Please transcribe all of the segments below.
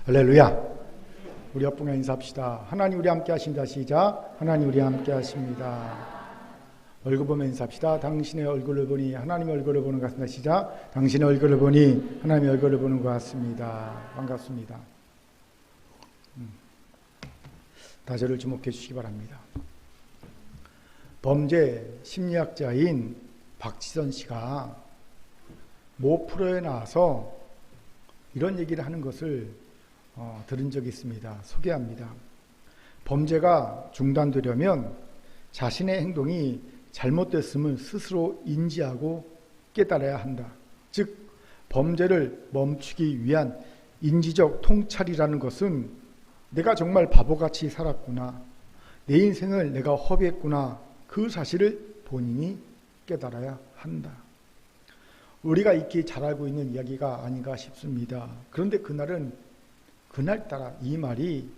할렐루야. 우리 옆분과 인사합시다. 하나님 우리 함께 하십니다. 시작. 하나님 우리 함께 하십니다. 얼굴 보며 인사합시다. 당신의 얼굴을 보니 하나님의 얼굴을 보는 것 같습니다. 시작. 당신의 얼굴을 보니 하나님의 얼굴을 보는 것 같습니다. 반갑습니다. 다저를 주목해 주시기 바랍니다. 범죄 심리학자인 박지선 씨가 모 프로에 나와서 이런 얘기를 하는 것을 들은 적이 있습니다. 소개합니다. 범죄가 중단되려면 자신의 행동이 잘못됐음을 스스로 인지하고 깨달아야 한다. 즉 범죄를 멈추기 위한 인지적 통찰이라는 것은 내가 정말 바보같이 살았구나, 내 인생을 내가 허비했구나, 그 사실을 본인이 깨달아야 한다. 우리가 익히 잘 알고 있는 이야기가 아닌가 싶습니다. 그런데 그날따라 이 말이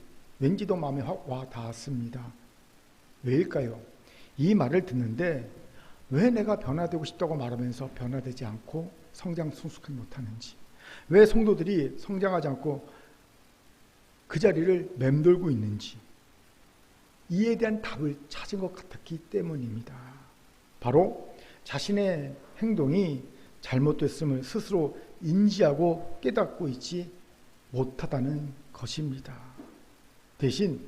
왠지도 마음에 확 와 닿았습니다. 왜일까요? 이 말을 듣는데 왜 내가 변화되고 싶다고 말하면서 변화되지 않고 성장 성숙하지 못하는지, 왜 성도들이 성장하지 않고 그 자리를 맴돌고 있는지, 이에 대한 답을 찾은 것 같았기 때문입니다. 바로 자신의 행동이 잘못됐음을 스스로 인지하고 깨닫고 있지 못하다는 것입니다. 대신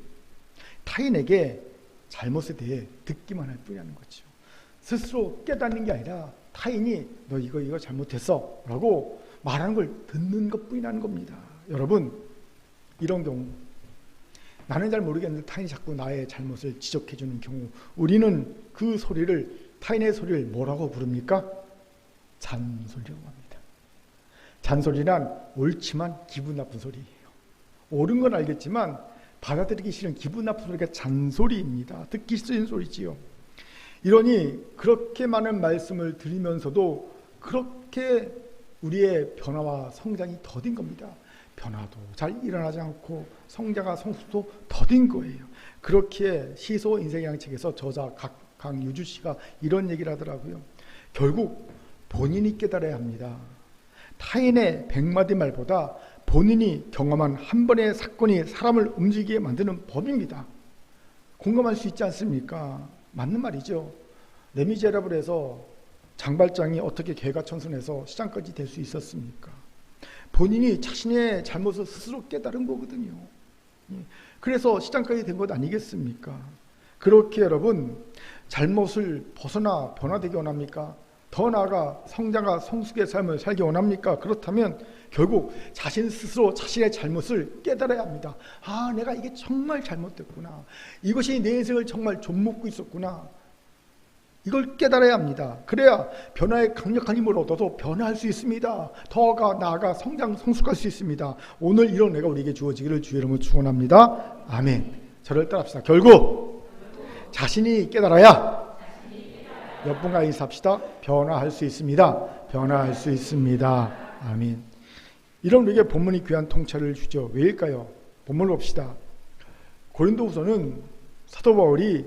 타인에게 잘못에 대해 듣기만 할 뿐이라는 거죠. 스스로 깨닫는 게 아니라 타인이 너 이거 잘못했어 라고 말하는 걸 듣는 것뿐이라는 겁니다. 여러분, 이런 경우 나는 잘 모르겠는데 타인이 자꾸 나의 잘못을 지적해 주는 경우, 우리는 그 소리를, 타인의 소리를 뭐라고 부릅니까? 잔소리라고 합니다. 잔소리란 옳지만 기분 나쁜 소리예요. 옳은 건 알겠지만 받아들이기 싫은 기분 나쁜 소리가 잔소리입니다. 듣기 싫은 소리지요. 이러니 그렇게 많은 말씀을 드리면서도 그렇게 우리의 변화와 성장이 더딘 겁니다. 변화도 잘 일어나지 않고 성장과 성숙도 더딘 거예요. 그렇게 시소 인생의 양책에서 저자 강유주 씨가 이런 얘기를 하더라고요. 결국 본인이 깨달아야 합니다. 타인의 100마디 말보다 본인이 경험한 한 번의 사건이 사람을 움직이게 만드는 법입니다. 공감할 수 있지 않습니까? 맞는 말이죠. 레미제라블에서 장발장이 어떻게 개가천선해서 시장까지 될 수 있었습니까? 본인이 자신의 잘못을 스스로 깨달은 거거든요. 그래서 시장까지 된 것 아니겠습니까? 그렇게 여러분, 잘못을 벗어나 변화되기 원합니까? 더 나아가 성장과 성숙의 삶을 살기 원합니까? 그렇다면 결국 자신 스스로 자신의 잘못을 깨달아야 합니다. 아, 내가 이게 정말 잘못됐구나. 이것이 내 인생을 정말 좀먹고 있었구나. 이걸 깨달아야 합니다. 그래야 변화의 강력한 힘을 얻어서 변화할 수 있습니다. 더 나아가 성장, 성숙할 수 있습니다. 오늘 이런 은혜가 우리에게 주어지기를 주의 이름으로 축원합니다. 아멘. 저를 따라합시다. 결국 자신이 깨달아야 옆분과 인사합시다. 변화할 수 있습니다. 변화할 수 있습니다. 아멘. 이런 우리에게 본문이 귀한 통찰을 주죠. 왜일까요? 본문을 봅시다. 고린도후서는 사도 바울이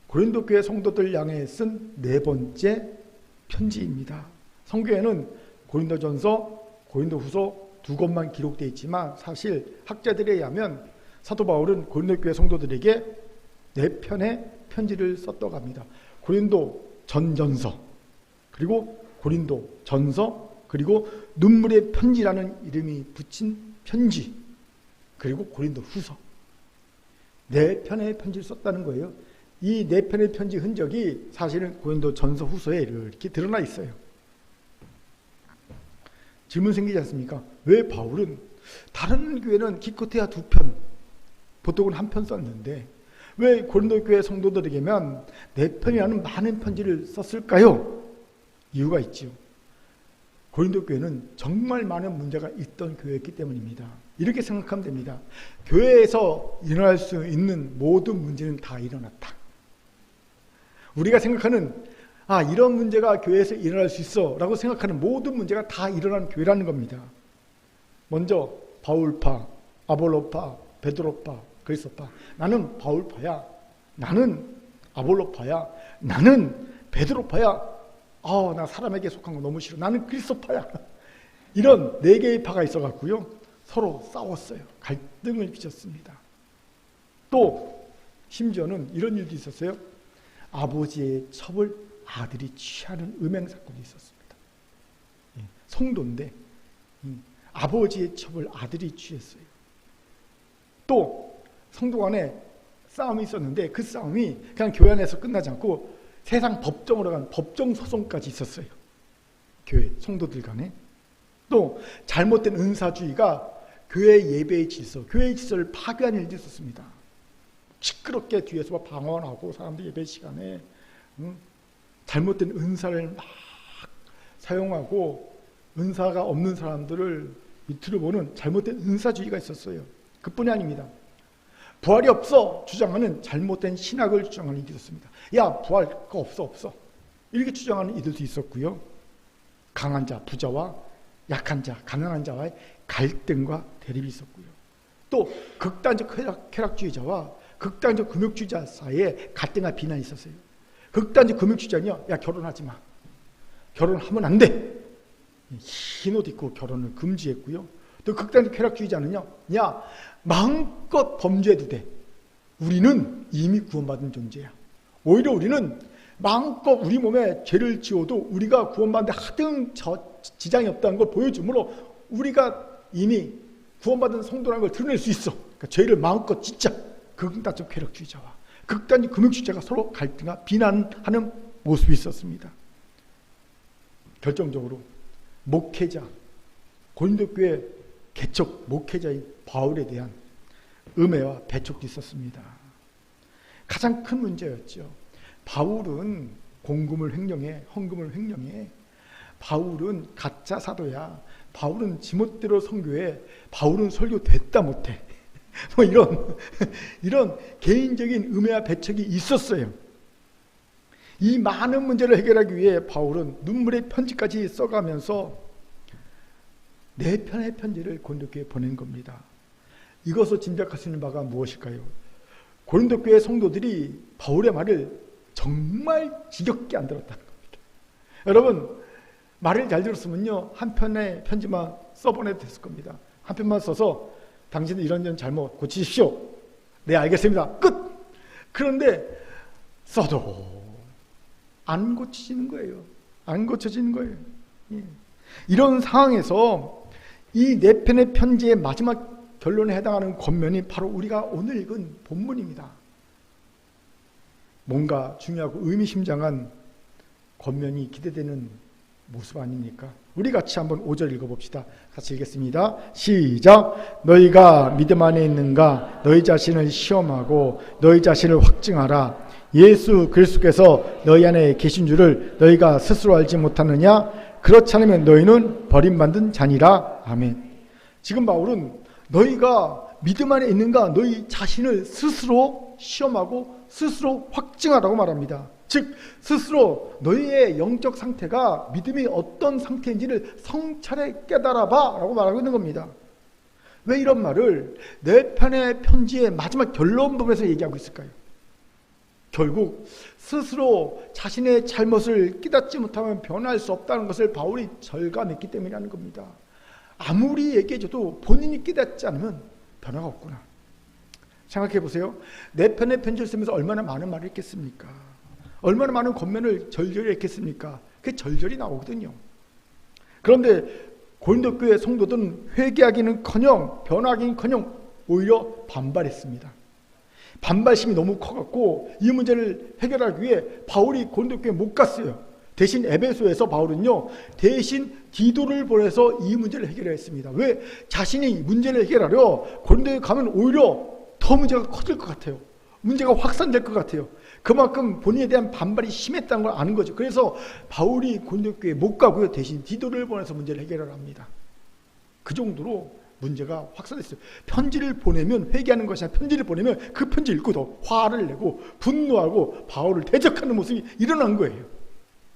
고린도 교회 성도들 향해 쓴 4번째 편지입니다. 성경에는 고린도전서, 고린도후서 2권만 기록되어 있지만 사실 학자들에 의하면 사도 바울은 고린도 교회 성도들에게 4편의 편지를 썼다고 합니다. 고린도 전전서, 그리고 고린도 전서, 그리고 눈물의 편지라는 이름이 붙인 편지, 그리고 고린도 후서, 4편의 편지를 썼다는 거예요. 이 4편의 편지 흔적이 사실은 고린도 전서 후서에 이렇게 드러나 있어요. 질문 생기지 않습니까? 왜 바울은 다른 교회는 기껏해야 2편, 보통은 1편 썼는데 왜 고린도 교회 성도들에게만 4편이라는 많은 편지를 썼을까요? 이유가 있죠. 고린도 교회는 정말 많은 문제가 있던 교회였기 때문입니다. 이렇게 생각하면 됩니다. 교회에서 일어날 수 있는 모든 문제는 다 일어났다. 우리가 생각하는 이런 문제가 교회에서 일어날 수 있어 라고 생각하는 모든 문제가 다 일어난 교회라는 겁니다. 먼저 바울파, 아볼로파, 베드로파, 그리스도파. 나는 바울파야, 나는 아볼로파야, 나는 베드로파야. 나 사람에게 속한 거 너무 싫어. 나는 그리스도파야. 이런 4개의 파가 있어갖고요. 서로 싸웠어요. 갈등을 빚었습니다. 또 심지어는 이런 일도 있었어요. 아버지의 첩을 아들이 취하는 음행 사건이 있었습니다. 성도인데 아버지의 첩을 아들이 취했어요. 또 성도 간에 싸움이 있었는데 그 싸움이 그냥 교회 안에서 끝나지 않고 세상 법정으로 간 법정 소송까지 있었어요. 교회 성도들 간에. 또 잘못된 은사주의가 교회 예배의 질서, 교회의 질서를 파괴하는 일도 있었습니다. 시끄럽게 뒤에서 방언하고 사람들 예배 시간에 잘못된 은사를 막 사용하고 은사가 없는 사람들을 밑으로 보는 잘못된 은사주의가 있었어요. 그뿐이 아닙니다. 부활이 없어 주장하는 잘못된 신학을 주장하는 이들이 있었습니다. 야, 부활가 없어 이렇게 주장하는 이들도 있었고요. 강한 자, 부자와 약한 자, 가난한 자와의 갈등과 대립이 있었고요. 또 극단적 쾌락주의자와 극단적 금욕주의자 사이에 갈등과 비난이 있었어요. 극단적 금욕주의자는요, 야, 결혼하지 마, 결혼하면 안 돼, 흰 옷 입고 결혼을 금지했고요. 또 극단적 쾌락주의자는요, 야, 마음껏 범죄해도 돼, 우리는 이미 구원받은 존재야. 오히려 우리는 마음껏 우리 몸에 죄를 지어도 우리가 구원받는데 하등 지장이 없다는 걸 보여주므로 우리가 이미 구원받은 성도라는 걸 드러낼 수 있어. 그러니까 죄를 마음껏 짓자. 극단적 쾌락주의자와 극단적 금욕주의자가 서로 갈등과 비난하는 모습이 있었습니다. 결정적으로 목회자, 고린도교회 개척 목회자의 바울에 대한 음해와 배척도 있었습니다. 가장 큰 문제였죠. 바울은 공금을 횡령해, 헌금을 횡령해. 바울은 가짜 사도야. 바울은 지멋대로 선교해. 바울은 설교 됐다 못해. 뭐 이런 개인적인 음해와 배척이 있었어요. 이 많은 문제를 해결하기 위해 바울은 눈물의 편지까지 써가면서 4편의 편지를 고린도교회에 보낸 겁니다. 이것을 짐작할 수 있는 바가 무엇일까요? 고린도교회 성도들이 바울의 말을 정말 지겹게 안 들었다는 겁니다. 여러분, 말을 잘 들었으면요, 한 편의 편지만 써보내도 됐을 겁니다. 한 편만 써서 당신은 이런 잘못 고치십시오. 네, 알겠습니다. 끝! 그런데 써도 안 고치지는 거예요. 안 고쳐지는 거예요. 이런 상황에서 이 4편의 편지의 마지막 결론에 해당하는 권면이 바로 우리가 오늘 읽은 본문입니다. 뭔가 중요하고 의미심장한 권면이 기대되는 모습 아닙니까? 우리 같이 한번 5절 읽어봅시다. 같이 읽겠습니다. 시작. 너희가 믿음 안에 있는가? 너희 자신을 시험하고 너희 자신을 확증하라. 예수 그리스도께서 너희 안에 계신 줄을 너희가 스스로 알지 못하느냐? 그렇지 않으면 너희는 버림받은 자니라. 아멘. 지금 바울은 너희가 믿음 안에 있는가? 너희 자신을 스스로 시험하고 스스로 확증하라고 말합니다. 즉 스스로 너희의 영적 상태가 믿음이 어떤 상태인지를 성찰해 깨달아봐 라고 말하고 있는 겁니다. 왜 이런 말을 4편의 편지의 마지막 결론 부분에서 얘기하고 있을까요? 결국 스스로 자신의 잘못을 깨닫지 못하면 변할 수 없다는 것을 바울이 절감했기 때문이라는 겁니다. 아무리 얘기해줘도 본인이 깨닫지 않으면 변화가 없구나. 생각해 보세요. 4편의 편지를 쓰면서 얼마나 많은 말을 했겠습니까? 얼마나 많은 권면을 절절히 했겠습니까? 그게 절절히 나오거든요. 그런데 고린도교회 성도들은 회개하기는커녕 변화하기는커녕 오히려 반발했습니다. 반발심이 너무 커갖고 이 문제를 해결하기 위해 바울이 고린도교회에 못 갔어요. 대신 에베소에서 바울은요, 대신 디도를 보내서 이 문제를 해결했습니다. 왜? 자신이 문제를 해결하려 고린도에 가면 오히려 더 문제가 커질 것 같아요. 문제가 확산될 것 같아요. 그만큼 본인에 대한 반발이 심했다는 걸 아는 거죠. 그래서 바울이 고린도교회에 못 가고요, 대신 디도를 보내서 문제를 해결을 합니다. 그 정도로 문제가 확산됐어요. 편지를 보내면 회개하는 것이 아니라 편지를 보내면 그 편지 읽고 더 화를 내고 분노하고 바울을 대적하는 모습이 일어난 거예요.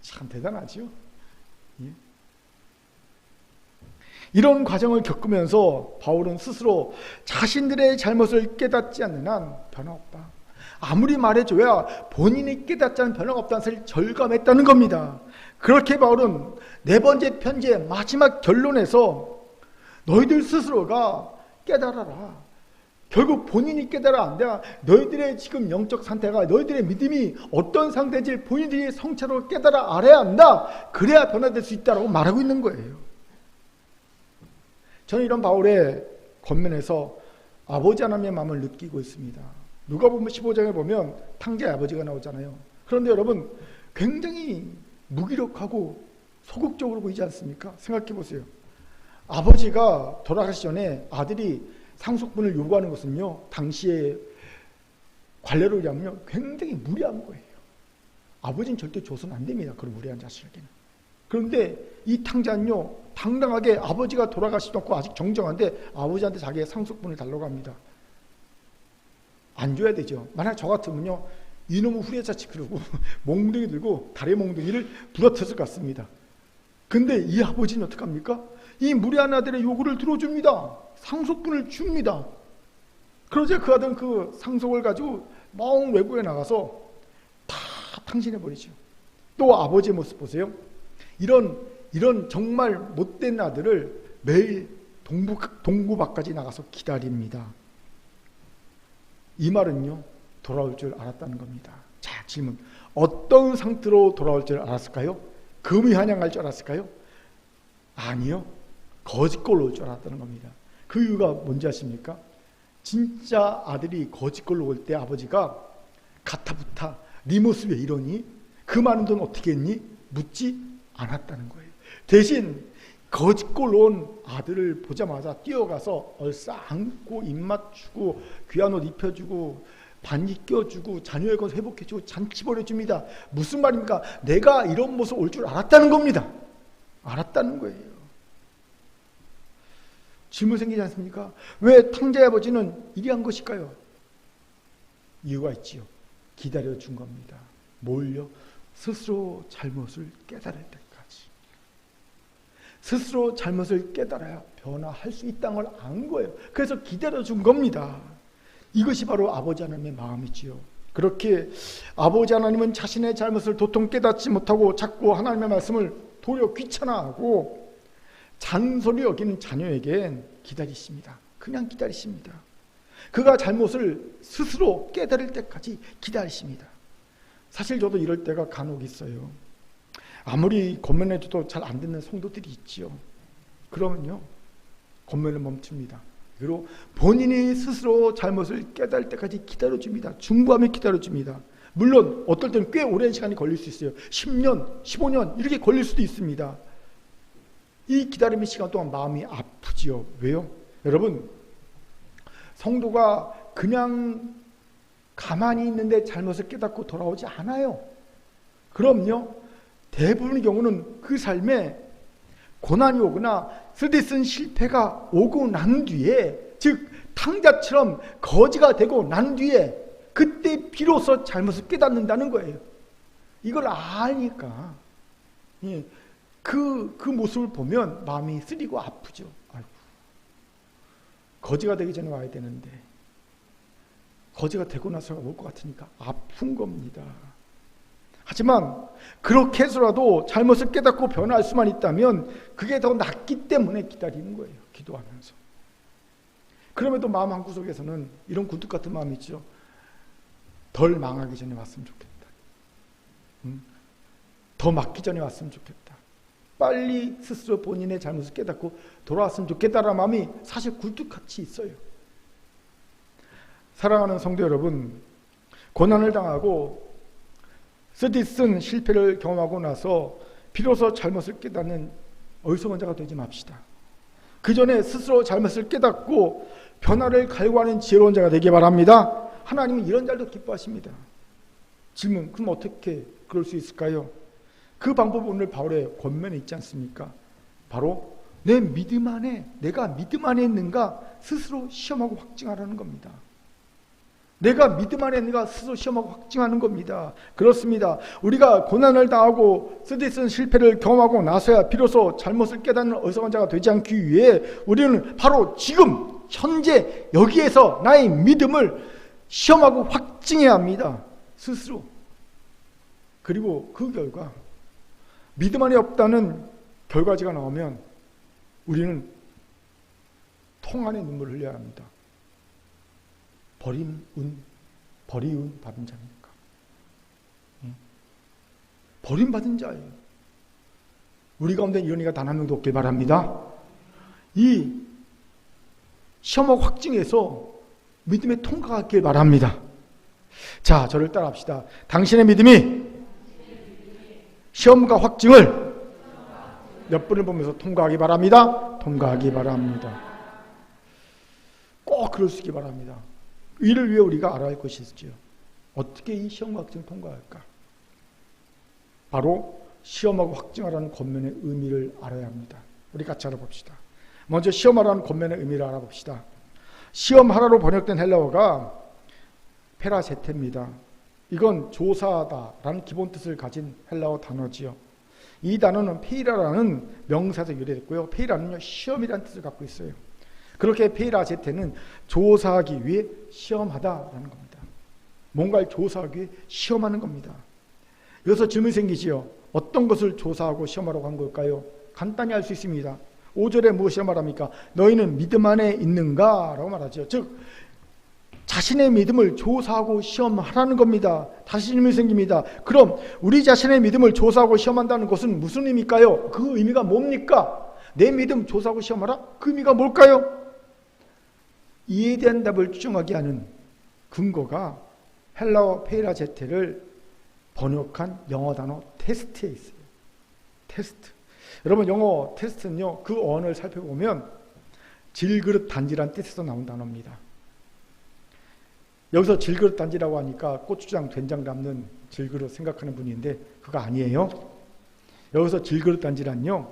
참 대단하죠. 예. 이런 과정을 겪으면서 바울은 스스로 자신들의 잘못을 깨닫지 않는 한 변화 없다. 아무리 말해줘야 본인이 깨닫지 않은 변화가 없다는 사실을 절감했다는 겁니다. 그렇게 바울은 4번째 편지의 마지막 결론에서 너희들 스스로가 깨달아라. 결국 본인이 깨달아 안 돼. 너희들의 지금 영적 상태가, 너희들의 믿음이 어떤 상태인지 본인들이 성체로 깨달아 알아야 한다. 그래야 변화될 수 있다라고 말하고 있는 거예요. 저는 이런 바울의 권면에서 아버지 하나님의 마음을 느끼고 있습니다. 누가복음 15장에 보면 탕자의 아버지가 나오잖아요. 그런데 여러분, 굉장히 무기력하고 소극적으로 보이지 않습니까? 생각해 보세요. 아버지가 돌아가시 전에 아들이 상속분을 요구하는 것은요, 당시에 관례로 의하면 굉장히 무례한 거예요. 아버지는 절대 줘서는 안 됩니다. 그런 무례한 자식에게는. 그런데 이 탕자는요, 당당하게 아버지가 돌아가시지 않고 아직 정정한데 아버지한테 자기의 상속분을 달라고 합니다. 안 줘야 되죠. 만약 저 같으면요, 이놈의 후레자치 그러고 몽둥이 들고 다리 몽둥이를 부러뜨렸을 것 같습니다. 근데 이 아버지는 어떡합니까? 이 무례한 아들의 요구를 들어줍니다. 상속분을 줍니다. 그러자 그 아들은 그 상속을 가지고 먼 외국에 나가서 다 탕진해버리죠. 또 아버지의 모습 보세요. 이런 정말 못된 아들을 매일 동부밖까지 나가서 기다립니다. 이 말은요, 돌아올 줄 알았다는 겁니다. 자, 질문. 어떤 상태로 돌아올 줄 알았을까요? 금이 환영할 줄 알았을까요? 아니요. 거짓골로 올 줄 알았다는 겁니다. 그 이유가 뭔지 아십니까? 진짜 아들이 거짓골로 올 때 아버지가 가타부타 네 모습 왜 이러니? 그 많은 돈 어떻게 했니? 묻지 않았다는 거예요. 대신 거짓골로 온 아들을 보자마자 뛰어가서 얼싸 안고 입 맞추고 귀한 옷 입혀주고 반지 껴주고 자녀의 것 회복해주고 잔치 벌여줍니다. 무슨 말입니까? 내가 이런 모습 올 줄 알았다는 겁니다. 알았다는 거예요. 질문 생기지 않습니까? 왜 탕자의 아버지는 이리 한 것일까요? 이유가 있지요. 기다려준 겁니다. 뭘요? 스스로 잘못을 깨달을 때까지. 스스로 잘못을 깨달아야 변화할 수 있다는 걸 안 거예요. 그래서 기다려준 겁니다. 이것이 바로 아버지 하나님의 마음이지요. 그렇게 아버지 하나님은 자신의 잘못을 도통 깨닫지 못하고 자꾸 하나님의 말씀을 도리어 귀찮아하고 잔소리 여기는 자녀에겐 기다리십니다. 그냥 기다리십니다. 그가 잘못을 스스로 깨달을 때까지 기다리십니다. 사실 저도 이럴 때가 간혹 있어요. 아무리 권면해줘도 잘 안 듣는 성도들이 있지요. 그러면요, 권면을 멈춥니다. 그리고 본인이 스스로 잘못을 깨달을 때까지 기다려줍니다. 중보하며 기다려줍니다. 물론 어떨 때는 꽤 오랜 시간이 걸릴 수 있어요. 10년, 15년 이렇게 걸릴 수도 있습니다. 이 기다림의 시간 동안 마음이 아프지요. 왜요? 여러분, 성도가 그냥 가만히 있는데 잘못을 깨닫고 돌아오지 않아요. 그럼요, 대부분의 경우는 그 삶에 고난이 오거나 쓰디쓴 실패가 오고 난 뒤에, 즉 탕자처럼 거지가 되고 난 뒤에 그때 비로소 잘못을 깨닫는다는 거예요. 이걸 아니까 그 모습을 보면 마음이 쓰리고 아프죠. 아이고, 거지가 되기 전에 와야 되는데 거지가 되고 나서가 올 것 같으니까 아픈 겁니다. 하지만 그렇게 해서라도 잘못을 깨닫고 변화할 수만 있다면 그게 더 낫기 때문에 기다리는 거예요. 기도하면서. 그럼에도 마음 한구석에서는 이런 굴뚝 같은 마음이 있죠. 덜 망하기 전에 왔으면 좋겠다. 더 맞기 전에 왔으면 좋겠다. 빨리 스스로 본인의 잘못을 깨닫고 돌아왔으면 좋겠다라는 마음이 사실 굴뚝같이 있어요. 사랑하는 성도 여러분, 고난을 당하고 쓰디쓴 실패를 경험하고 나서 비로소 잘못을 깨닫는 어리석은 자가 되지 맙시다. 그 전에 스스로 잘못을 깨닫고 변화를 갈구하는 지혜로운 자가 되기 바랍니다. 하나님은 이런 자도 기뻐하십니다. 질문, 그럼 어떻게 그럴 수 있을까요? 그 방법이 오늘 바울의 권면에 있지 않습니까? 바로 내 믿음 안에, 내가 믿음 안에 있는가 스스로 시험하고 확증하라는 겁니다. 내가 믿음 안에 있는가 스스로 시험하고 확증하는 겁니다. 그렇습니다. 우리가 고난을 당하고 쓰디쓴 실패를 경험하고 나서야 비로소 잘못을 깨닫는 어리석은 자가 되지 않기 위해 우리는 바로 지금 현재 여기에서 나의 믿음을 시험하고 확증해야 합니다. 스스로. 그리고 그 결과 믿음 안에 없다는 결과지가 나오면 우리는 통한의 눈물을 흘려야 합니다. 버림은 받은 자입니까? 버림받은 자예요. 우리 가운데 이런 이가 단 한 명도 없길 바랍니다. 이 시험하고 확증해서 믿음에 통과하길 바랍니다. 자, 저를 따라합시다. 당신의 믿음이 시험과 확증을 몇 분을 보면서 통과하기 바랍니다. 통과하기 바랍니다. 꼭 그럴 수 있기 바랍니다. 이를 위해 우리가 알아야 할 것이 있지요. 어떻게 이 시험과 확증을 통과할까? 바로 시험하고 확증하라는 권면의 의미를 알아야 합니다. 우리 같이 알아봅시다. 먼저 시험하라는 권면의 의미를 알아봅시다. 시험하라로 번역된 헬라어가 페라세테입니다. 이건 조사하다라는 기본 뜻을 가진 헬라어 단어지요. 이 단어는 페이라라는 명사에서 유래됐고요. 페이라는요, 시험이라는 뜻을 갖고 있어요. 그렇게 페이라제테는 조사하기 위해 시험하다라는 겁니다. 뭔가를 조사하기 위해 시험하는 겁니다. 여기서 질문이 생기지요. 어떤 것을 조사하고 시험하라고 한 걸까요? 간단히 알 수 있습니다. 5절에 무엇이라 말합니까? 너희는 믿음 안에 있는가? 라고 말하죠. 즉 자신의 믿음을 조사하고 시험하라는 겁니다. 다시 질문이 생깁니다. 그럼 우리 자신의 믿음을 조사하고 시험한다는 것은 무슨 의미일까요? 그 의미가 뭡니까? 내 믿음 조사하고 시험하라? 그 의미가 뭘까요? 이에 대한 답을 추정하게 하는 근거가 헬라어 페이라제테를 번역한 영어 단어 테스트에 있어요. 테스트. 여러분, 영어 테스트는요, 그 어원을 살펴보면 질그릇 단지란 뜻에서 나온 단어입니다. 여기서 질그릇 단지라고 하니까 고추장, 된장 담는 질그릇 생각하는 분인데 그거 아니에요. 여기서 질그릇 단지란요,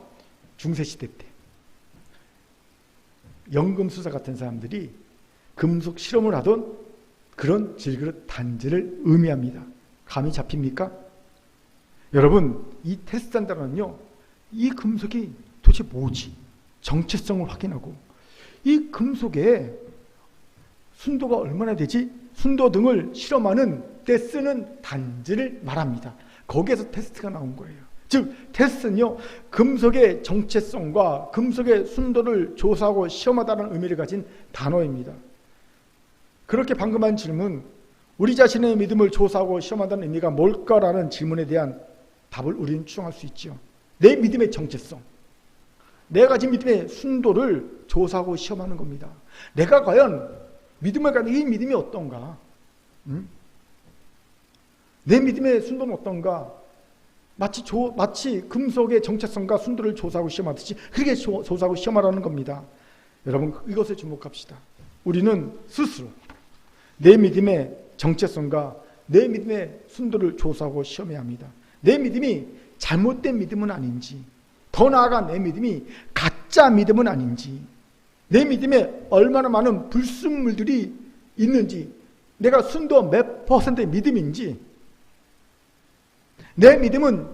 중세시대 때 연금술사 같은 사람들이 금속 실험을 하던 그런 질그릇 단지를 의미합니다. 감이 잡힙니까? 여러분, 이 테스트한다는요, 이 금속이 도대체 뭐지? 정체성을 확인하고 이 금속에 순도가 얼마나 되지? 순도 등을 실험하는 때 쓰는 단지를 말합니다. 거기에서 테스트가 나온 거예요. 즉 테스트는요, 금속의 정체성과 금속의 순도를 조사하고 시험하다는 의미를 가진 단어입니다. 그렇게 방금 한 질문, 우리 자신의 믿음을 조사하고 시험한다는 의미가 뭘까라는 질문에 대한 답을 우리는 추정할 수 있죠. 내 믿음의 정체성, 내가 가진 믿음의 순도를 조사하고 시험하는 겁니다. 내가 과연 믿음을 가진 이 믿음이 어떤가? 내 믿음의 순도는 어떤가? 마치 금속의 정체성과 순도를 조사하고 시험하듯이 그렇게 조사하고 시험하라는 겁니다. 여러분, 이것에 주목합시다. 우리는 스스로 내 믿음의 정체성과 내 믿음의 순도를 조사하고 시험해야 합니다. 내 믿음이 잘못된 믿음은 아닌지, 더 나아가 내 믿음이 가짜 믿음은 아닌지, 내 믿음에 얼마나 많은 불순물들이 있는지, 내가 순도 몇 퍼센트의 믿음인지, 내 믿음은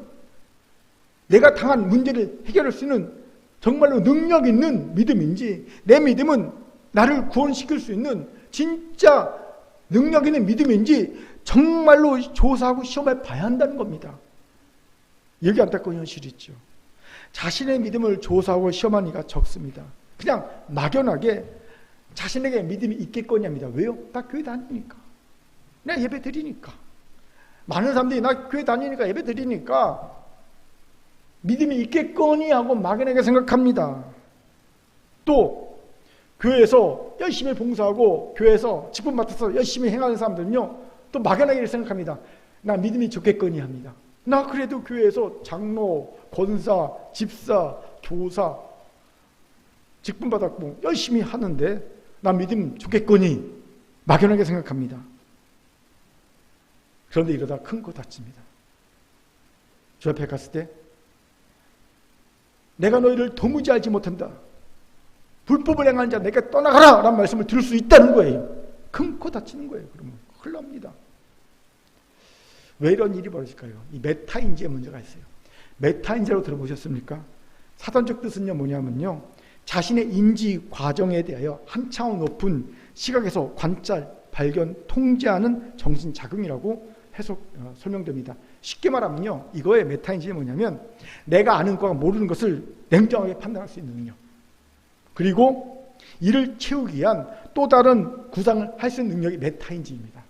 내가 당한 문제를 해결할 수 있는 정말로 능력 있는 믿음인지, 내 믿음은 나를 구원시킬 수 있는 진짜 능력 있는 믿음인지 정말로 조사하고 시험해 봐야 한다는 겁니다. 여기 안타까운 현실이 있죠. 자신의 믿음을 조사하고 시험하는 이가 적습니다. 그냥 막연하게 자신에게 믿음이 있겠거니 합니다. 왜요? 나 교회 다니니까. 내가 예배 드리니까. 많은 사람들이 나 교회 다니니까 예배 드리니까 믿음이 있겠거니 하고 막연하게 생각합니다. 또 교회에서 열심히 봉사하고 교회에서 직분 맡아서 열심히 행하는 사람들은요, 또 막연하게 생각합니다. 나 믿음이 좋겠거니 합니다. 나 그래도 교회에서 장로, 권사, 집사, 교사 직분 받았고 열심히 하는데 나 믿음 좋겠거니 막연하게 생각합니다. 그런데 이러다 큰 거 다칩니다. 주 앞에 갔을 때 내가 너희를 도무지 알지 못한다. 불법을 행하는 자 내게 떠나가라 라는 말씀을 들을 수 있다는 거예요. 큰 코 다치는 거예요. 그러면 큰일 납니다. 왜 이런 일이 벌어질까요? 이 메타인지의 문제가 있어요. 메타인지라고 들어보셨습니까? 사단적 뜻은요, 뭐냐면요, 자신의 인지 과정에 대하여 한 차원 높은 시각에서 관찰, 발견, 통제하는 정신 자극이라고 설명됩니다. 쉽게 말하면요, 이거의 메타인지는 뭐냐면 내가 아는 것과 모르는 것을 냉정하게 판단할 수 있는 능력, 그리고 이를 채우기 위한 또 다른 구상을 할 수 있는 능력이 메타인지입니다.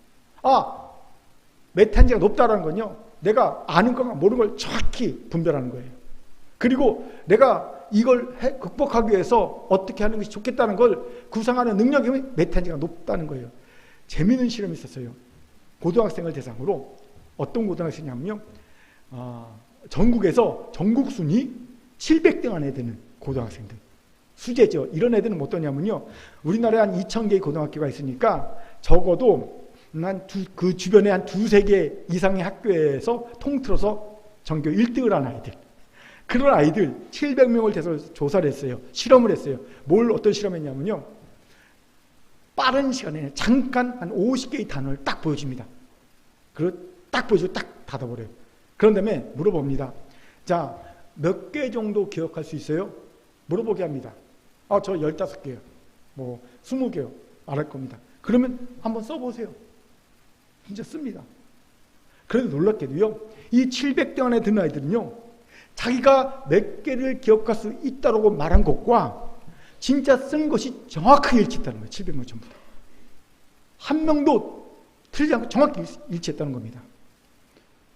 메타인지가 높다는 건요, 내가 아는 것과 모르는 걸 정확히 분별하는 거예요. 그리고 내가 이걸 극복하기 위해서 어떻게 하는 것이 좋겠다는 걸 구상하는 능력이 메타인지가 높다는 거예요. 재미있는 실험이 있었어요. 고등학생을 대상으로. 어떤 고등학생이냐면요, 전국에서 전국 순위 700등 안에 드는 고등학생들, 수재죠. 이런 애들은 어떠냐면요, 우리나라에 한 2,000개의 고등학교가 있으니까 적어도 그 주변에 한 2-3개 이상의 학교에서 통틀어서 전교 1등을 한 아이들, 그런 아이들 700명을 대서 조사를 했어요. 실험을 했어요. 어떤 실험했냐면요, 빠른 시간에 잠깐 한 50개의 단어를 딱 보여줍니다. 딱 보여주고 딱 닫아버려요. 그런 다음에 물어봅니다. 자, 몇 개 정도 기억할 수 있어요? 물어보게 합니다. 저 15개요. 20개요. 말할 겁니다. 그러면 한번 써보세요. 진짜 씁니다. 그래도 놀랍게도요, 이 700대 안에 드는 아이들은요, 자기가 몇 개를 기억할 수 있다고 말한 것과 진짜 쓴 것이 정확하게 일치했다는 거예요. 700명 전부 다. 한 명도 틀리지 않고 정확히 일치했다는 겁니다.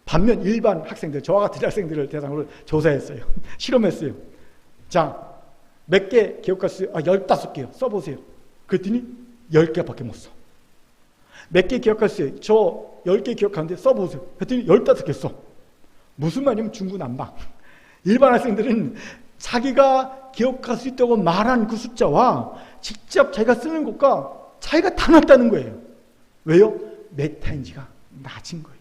반면 일반 학생들, 저와 같은 학생들을 대상으로 조사했어요. 실험했어요. 자, 몇 개 기억할 수, 15개요. 써보세요. 그랬더니 10개밖에 못 써. 몇 개 기억할 수 있어요. 저 10개 기억하는데 써보세요. 그랬더니 15개 써. 무슨 말이냐면 중구난방. 일반 학생들은 자기가 기억할 수 있다고 말한 그 숫자와 직접 자기가 쓰는 것과 차이가 다 났다는 거예요. 왜요? 메타인지가 낮은 거예요.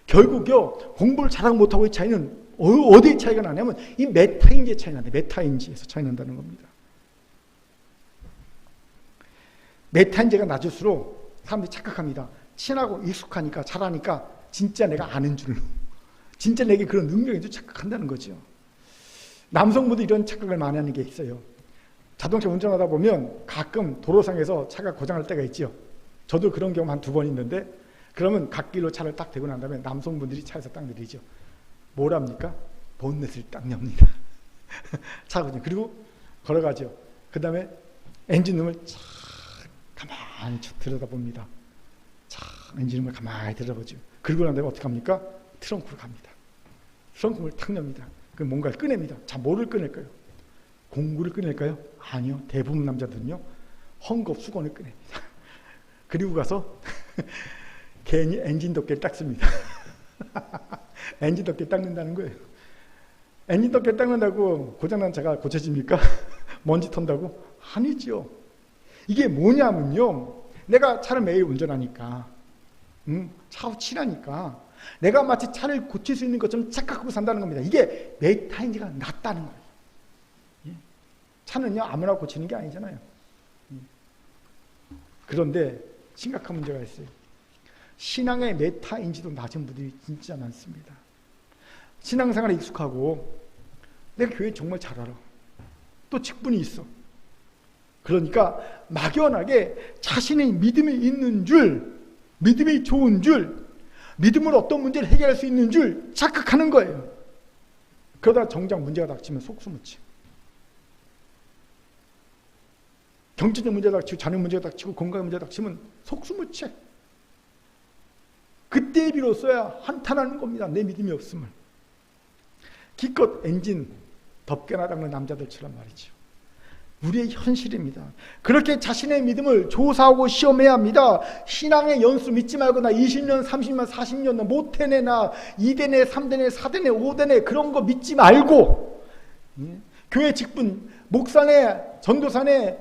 결국요, 공부를 잘하고 못하고의 차이는 어디에 차이가 나냐면 이 메타인지의 차이 나는데, 메타인지에서 차이 난다는 겁니다. 메타인지가 낮을수록 사람들이 착각합니다. 친하고 익숙하니까, 잘하니까 진짜 내가 아는 줄로, 진짜 내게 그런 능력인 줄 착각한다는 거죠. 남성분도 이런 착각을 많이 하는 게 있어요. 자동차 운전하다 보면 가끔 도로상에서 차가 고장날 때가 있죠. 저도 그런 경험 한 2번 있는데, 그러면 갓길로 차를 딱 대고 난 다음에 남성분들이 차에서 딱 내리죠. 뭘 합니까? 본넷을 딱 엽니다. 차거든요. 그리고 걸어가죠. 그 다음에 엔진룸을 착 가만히 들여다봅니다. 착 엔진룸을 가만히 들여다보죠. 그리고 난 다음에 어떻게 합니까? 트렁크로 갑니다. 트렁크를 탁 엽니다. 그 뭔가를 꺼냅니다. 자, 뭐를 꺼낼까요? 공구를 꺼낼까요? 아니요. 대부분 남자들은요, 헝겊 수건을 꺼냅니다. 그리고 가서 괜히 엔진 덮개를 닦습니다. 엔진 덮개 닦는다는 거예요. 엔진 덮개 닦는다고 고장난 차가 고쳐집니까? 먼지 턴다고? 아니죠. 이게 뭐냐면요, 내가 차를 매일 운전하니까, 차하고 친하니까 내가 마치 차를 고칠 수 있는 것처럼 착각하고 산다는 겁니다. 이게 메타인지가 낮다는 거예요. 차는요, 아무나 고치는 게 아니잖아요. 그런데 심각한 문제가 있어요. 신앙의 메타인지도 낮은 분들이 진짜 많습니다. 신앙생활에 익숙하고 내가 교회 정말 잘 알아. 또 직분이 있어. 그러니까 막연하게 자신의 믿음이 있는 줄, 믿음이 좋은 줄, 믿음으로 어떤 문제를 해결할 수 있는 줄 착각하는 거예요. 그러다 정작 문제가 닥치면 속수무책. 경제적 문제가 닥치고 자녀 문제가 닥치고 건강 문제가 닥치면 속수무책. 그때 비로소야 한탄하는 겁니다. 내 믿음이 없음을. 기껏 엔진 덮개나 닦는 남자들처럼 말이죠. 우리의 현실입니다. 그렇게 자신의 믿음을 조사하고 시험해야 합니다. 신앙의 연수 믿지 말고 나 20년, 30년, 40년 못해내, 나 2대내, 3대내, 4대내, 5대내 그런 거 믿지 말고, 교회 직분, 목사네, 전도사네,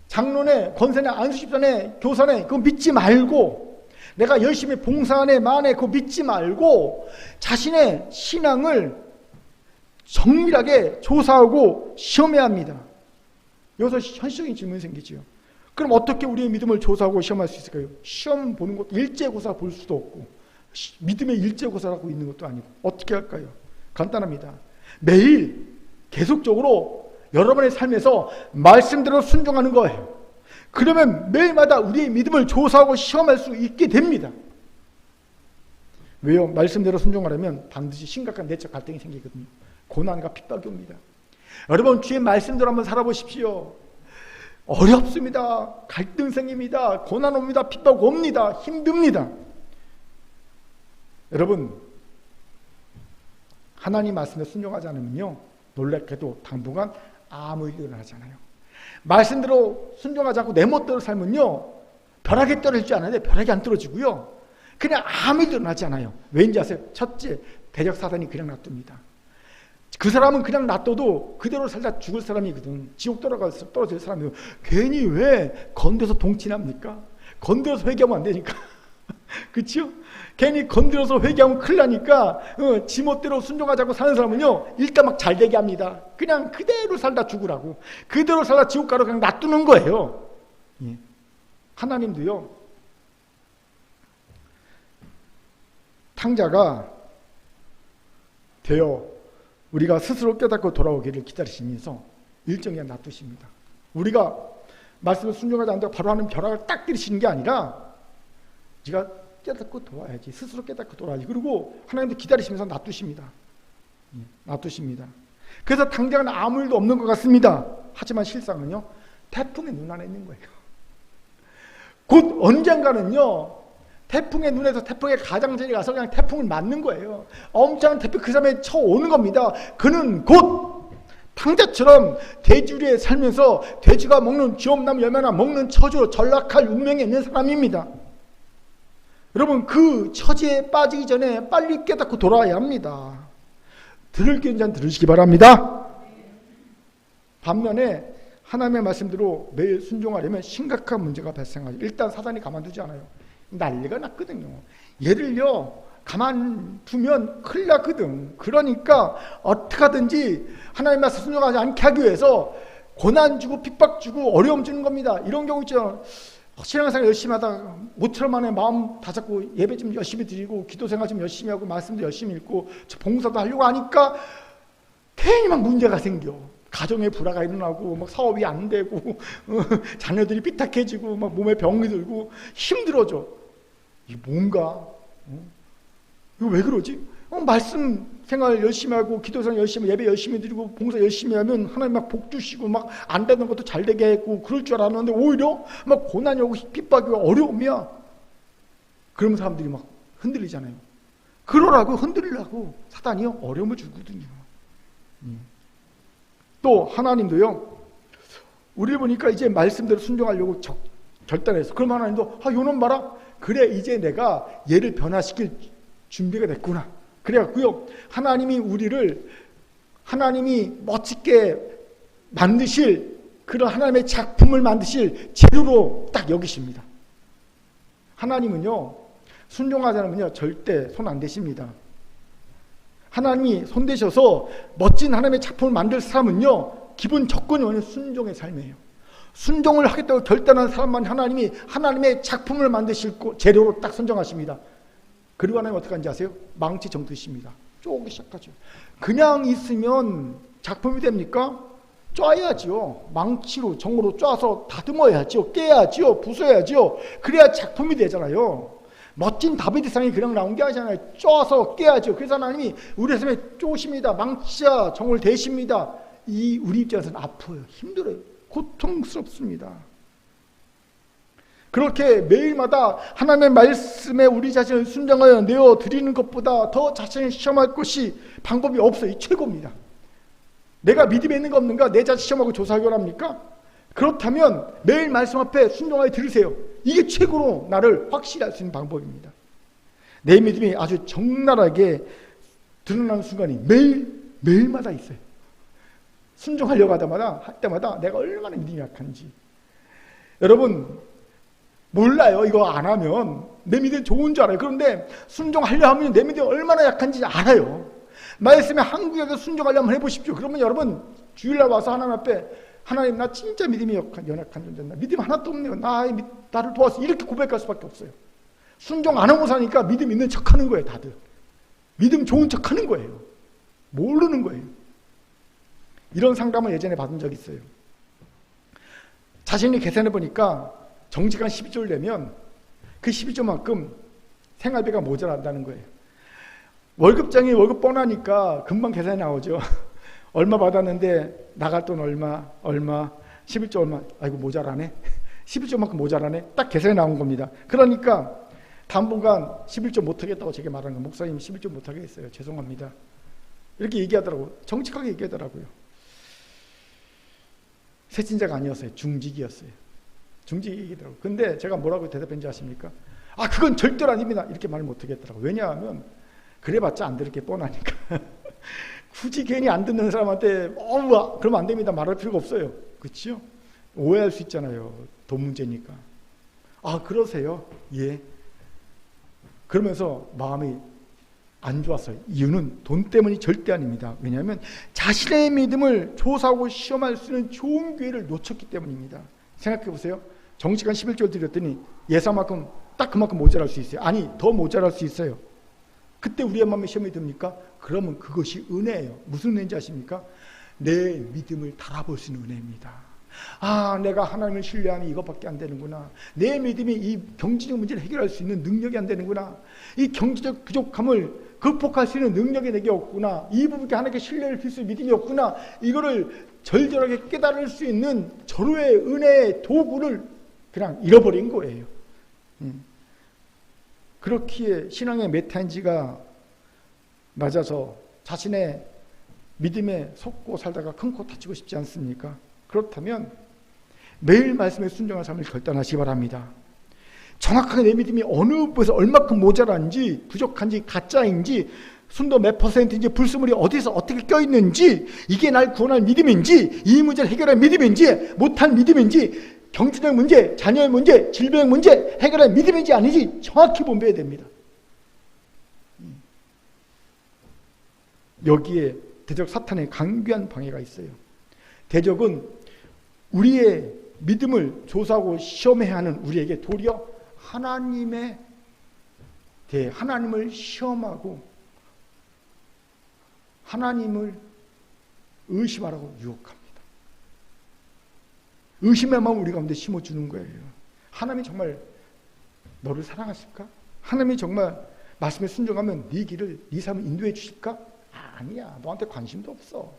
장로네, 권사네, 안수집사네, 교사네 그거 믿지 말고, 내가 열심히 봉사하네, 마네 그거 믿지 말고 자신의 신앙을 정밀하게 조사하고 시험해야 합니다. 여기서 현실적인 질문이 생기죠. 그럼 어떻게 우리의 믿음을 조사하고 시험할 수 있을까요? 시험 보는 것도 일제고사 볼 수도 없고 믿음의 일제고사라고 있는 것도 아니고 어떻게 할까요? 간단합니다. 매일 계속적으로 여러분의 삶에서 말씀대로 순종하는 거예요. 그러면 매일마다 우리의 믿음을 조사하고 시험할 수 있게 됩니다. 왜요? 말씀대로 순종하려면 반드시 심각한 내적 갈등이 생기거든요. 고난과 핍박이 옵니다. 여러분 주의 말씀대로 한번 살아보십시오. 어렵습니다. 갈등 생깁니다. 고난 옵니다. 핍박 옵니다. 힘듭니다. 여러분, 하나님 말씀에 순종하지 않으면요, 놀랍게도 당분간 아무 일도 일어나지 않아요. 말씀대로 순종하지 않고 내 멋대로 살면요, 벼락이 떨어질 줄 아는데 벼락이 안 떨어지고요, 그냥 아무 일도 일어나지 않아요. 왜인지 아세요? 첫째, 대적 사단이 그냥 놔둡니다. 그 사람은 그냥 놔둬도 그대로 살다 죽을 사람이거든. 지옥 떨어져서 떨어질 사람이고, 괜히 왜 건드려서 동친합니까? 건드려서 회개하면 안 되니까. 그렇죠? 괜히 건드려서 회개하면 큰일 나니까 지멋대로 순종하자고 사는 사람은요, 일단 막 잘되게 합니다. 그냥 그대로 살다 죽으라고, 그대로 살다 지옥 가로 그냥 놔두는 거예요. 예. 하나님도요, 탕자가 되어 우리가 스스로 깨닫고 돌아오기를 기다리시면서 일정에 놔두십니다. 우리가 말씀을 순종하지 않는다고 바로 하는 벼락을 딱 때리시는 게 아니라, 네가 깨닫고 돌아야지, 스스로 깨닫고 돌아야지. 그리고 하나님도 기다리시면서 놔두십니다. 놔두십니다. 그래서 당장은 아무 일도 없는 것 같습니다. 하지만 실상은요, 태풍의 눈 안에 있는 거예요. 곧 언젠가는요, 태풍의 눈에서 태풍의 가장자리에 가서 그냥 태풍을 맞는 거예요. 엄청난 태풍 그 사람에 쳐오는 겁니다. 그는 곧 탕자처럼 돼지 위에 살면서 돼지가 먹는 쥐엄나무 열매나 먹는 처지로 전락할 운명에 있는 사람입니다. 여러분, 그 처지에 빠지기 전에 빨리 깨닫고 돌아와야 합니다. 들을 귀한 자는 들으시기 바랍니다. 반면에 하나님의 말씀대로 매일 순종하려면 심각한 문제가 발생하죠. 일단 사단이 가만두지 않아요. 난리가 났거든요. 얘를요, 가만두면 큰일 나거든. 그러니까 어떻게 하든지 하나님 말씀 순종하지 않게 하기 위해서 고난 주고 핍박 주고 어려움 주는 겁니다. 이런 경우 있죠. 신앙생활 열심히 하다가 모처럼 만에 마음 다잡고 예배 좀 열심히 드리고 기도생활 좀 열심히 하고 말씀도 열심히 읽고 봉사도 하려고 하니까 괜히 막 문제가 생겨. 가정에 불화가 일어나고 막 사업이 안 되고 자녀들이 삐딱해지고 막 몸에 병이 들고 힘들어져. 이게 뭔가? 이거 왜 그러지? 말씀 생활 열심히 하고 기도생활 열심히 예배 열심히 드리고 봉사 열심히 하면 하나님 막 복 주시고 막 안 되는 것도 잘 되게 했고 그럴 줄 알았는데 오히려 막 고난이 오고 핍박이 오고 어려움이야. 그러면 사람들이 막 흔들리잖아요. 그러라고 흔들리려고 사단이요 어려움을 주거든요. 또 하나님도요, 우리 보니까 이제 말씀대로 순종하려고 결단해서, 그럼 하나님도 요놈 봐라, 그래 이제 내가 얘를 변화시킬 준비가 됐구나. 그래갖고요, 하나님이 우리를 하나님이 멋지게 만드실 그런 하나님의 작품을 만드실 재료로 딱 여기십니다. 하나님은요, 순종하지 않으면요 절대 손 안 대십니다. 하나님이 손대셔서 멋진 하나님의 작품을 만들 사람은요, 기본 조건이 뭐냐면 순종의 삶이에요. 순종을 하겠다고 결단한 사람만 하나님이 하나님의 작품을 만드실 재료로 딱 선정하십니다. 그리고 하나님 어떻게 하는지 아세요? 망치 정드십니다. 쪼기 시작하죠. 그냥 있으면 작품이 됩니까? 쪄야지요. 망치로 정으로 쪄서 다듬어야지요. 깨야지요. 부숴야지요. 그래야 작품이 되잖아요. 멋진 다비드상이 그냥 나온 게 아니잖아요. 쪄서 깨야죠. 그래서 하나님이 우리 삶에 쪼십니다. 망치야 정을 대십니다. 이 우리 입장에서는 아파요. 힘들어요. 고통스럽습니다. 그렇게 매일마다 하나님의 말씀에 우리 자신을 순종하여 내어드리는 것보다 더 자신을 시험할 것이 방법이 없어요. 최고입니다. 내가 믿음에 있는 거 없는가? 내 자신 시험하고 조사하기 원합니까? 그렇다면 매일 말씀 앞에 순종하여 들으세요. 이게 최고로 나를 확실히 알 수 있는 방법입니다. 내 믿음이 아주 적나라하게 드러나는 순간이 매일마다 있어요. 순종하려고 할 때마다 내가 얼마나 믿음이 약한지. 여러분 몰라요. 이거 안 하면 내 믿음이 좋은 줄 알아요. 그런데 순종하려 하면 내 믿음이 얼마나 약한지 알아요. 말씀에 한국에서 순종하려면 해보십시오. 그러면 여러분 주일날 와서 하나님 앞에, 하나님 나 진짜 믿음이 연약한 존재다. 믿음 하나도 없네요. 나를 도와서 이렇게 고백할 수밖에 없어요. 순종 안 하고 사니까 믿음 있는 척하는 거예요. 다들 믿음 좋은 척하는 거예요. 모르는 거예요. 이런 상담을 예전에 받은 적이 있어요. 자신이 계산해 보니까 정직한 12조를 내면 그 12조만큼 생활비가 모자란다는 거예요. 월급장이 월급 뻔하니까 금방 계산이 나오죠. 얼마 받았는데 나갈 돈 얼마, 11조 얼마, 아이고 모자라네. 11조만큼 모자라네. 딱 계산이 나온 겁니다. 그러니까 당분간 11조 못하겠다고 제게 말하는 거예요. 목사님 11조 못하겠어요. 죄송합니다. 이렇게 얘기하더라고요. 정직하게 얘기하더라고요. 세진자가 아니었어요. 중직이었어요. 중직이 얘기하더라고요. 근데 제가 뭐라고 대답했는지 아십니까? 아, 그건 절대로 아닙니다. 이렇게 말을 못하겠더라고요. 왜냐하면 그래봤자 안 들을 게 뻔하니까. 굳이 괜히 안 듣는 사람한테 그러면 안 됩니다. 말할 필요가 없어요. 그렇죠? 오해할 수 있잖아요. 돈 문제니까. 아, 그러세요? 예. 그러면서 마음이 안 좋았어요. 이유는 돈 때문이 절대 아닙니다. 왜냐하면 자신의 믿음을 조사하고 시험할 수 있는 좋은 기회를 놓쳤기 때문입니다. 생각해 보세요. 정직한 11조를 드렸더니 예산만큼 딱 그만큼 모자랄 수 있어요. 아니, 더 모자랄 수 있어요. 그때 우리의 마음에 시험이 듭니까? 그러면 그것이 은혜예요. 무슨 은혜인지 아십니까? 내 믿음을 달아볼 수 있는 은혜입니다. 아, 내가 하나님을 신뢰하면 이것밖에 안 되는구나. 내 믿음이 이 경제적 문제를 해결할 수 있는 능력이 안 되는구나. 이 경제적 부족함을 극복할 수 있는 능력이 내게 없구나. 이 부분에 하나님께 신뢰를 빌 수 있는 믿음이 없구나. 이거를 절절하게 깨달을 수 있는 절호의 은혜의 도구를 그냥 잃어버린 거예요. 그렇기에 신앙의 메타인지가 맞아서 자신의 믿음에 속고 살다가 큰 코 다치고 싶지 않습니까? 그렇다면 매일 말씀에 순종할 삶을 결단하시기 바랍니다. 정확하게 내 믿음이 어느 부분에서 얼마큼 모자란지, 부족한지, 가짜인지, 순도 몇 %인지, 불순물이 어디서 어떻게 껴있는지, 이게 날 구원할 믿음인지, 이 문제를 해결할 믿음인지, 못할 믿음인지, 경제적 문제, 자녀의 문제, 질병 문제 해결할 믿음인지 아닌지 정확히 분별해야 됩니다. 여기에 대적 사탄의 강귀한 방해가 있어요. 대적은 우리의 믿음을 조사하고 시험해야 하는 우리에게 도리어 하나님에 대해 하나님을 시험하고 하나님을 의심하라고 유혹합니다. 의심의 마음을 우리 가운데 심어주는 거예요. 하나님이 정말 너를 사랑하실까? 하나님이 정말 말씀에 순종하면 네 길을, 네 삶을 인도해 주실까? 아니야, 너한테 관심도 없어.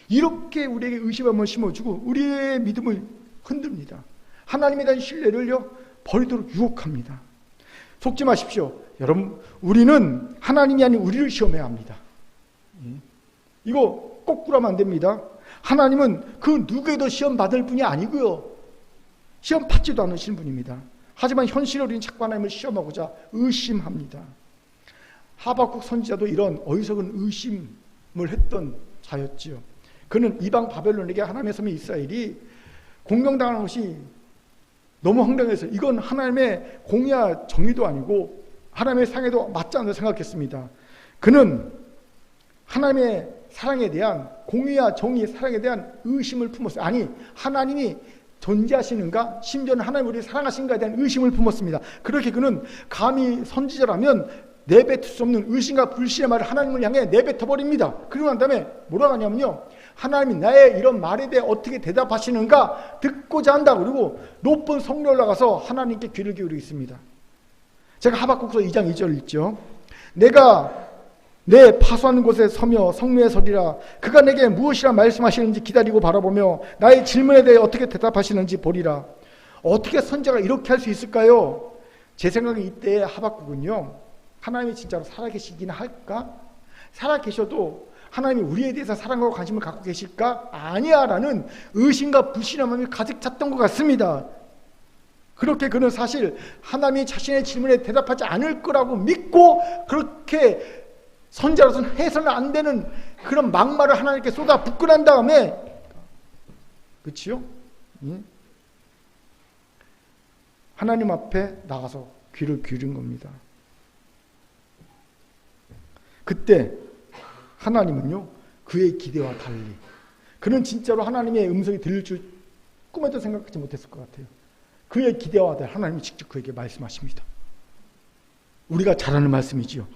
이렇게 우리에게 의심의 마음을 심어주고 우리의 믿음을 흔듭니다. 하나님에 대한 신뢰를요 버리도록 유혹합니다. 속지 마십시오. 여러분, 우리는 하나님이 아닌 우리를 시험해야 합니다. 이거 거꾸로 하면 안 됩니다. 하나님은 그 누구에도 시험 받을 분이 아니고요, 시험 받지도 않으시는 분입니다. 하지만 현실에 우리는 자꾸 하나님을 시험하고자 의심합니다. 하박국 선지자도 이런 어리석은 의심을 했던 자였지요. 그는 이방 바벨론에게 하나님의 섬인 이스라엘이 공명당하는 것이 너무 황당해서 이건 하나님의 공의와 정의도 아니고 하나님의 상에도 맞지 않다고 생각했습니다. 그는 하나님의 사랑에 대한, 공의와 정의, 사랑에 대한 의심을 품었어요. 아니, 하나님이 존재하시는가, 심지어는 하나님 우리를 사랑하신가에 대한 의심을 품었습니다. 그렇게 그는 감히 선지자라면 내뱉을 수 없는 의심과 불신의 말을 하나님을 향해 내뱉어버립니다. 그러고 난 다음에 뭐라고 하냐면요, 하나님이 나의 이런 말에 대해 어떻게 대답하시는가 듣고자 한다. 그리고 높은 성에 올라가서 하나님께 귀를 기울이고 있습니다. 제가 하박국서 2장 2절 읽죠. 내가 내 파수하는 곳에 서며 성묘에 서리라. 그가 내게 무엇이라 말씀하시는지 기다리고 바라보며 나의 질문에 대해 어떻게 대답하시는지 보리라. 어떻게 선지자가 이렇게 할 수 있을까요? 제 생각에 이때 하박국은요, 하나님이 진짜로 살아계시긴 할까? 살아계셔도 하나님이 우리에 대해서 사랑과 관심을 갖고 계실까? 아니야 라는 의심과 불신의 마음이 가득 찼던 것 같습니다. 그렇게 그는 사실 하나님이 자신의 질문에 대답하지 않을 거라고 믿고 그렇게 선지자로서는 해서는 안 되는 그런 막말을 하나님께 쏟아 붓고 난 다음에, 그렇지요? 하나님 앞에 나가서 귀를 기울인 겁니다. 그때 하나님은요, 그의 기대와 달리, 그는 진짜로 하나님의 음성이 들릴 줄 꿈에도 생각하지 못했을 것 같아요. 그의 기대와 달리 하나님이 직접 그에게 말씀하십니다. 우리가 잘 아는 말씀이지요.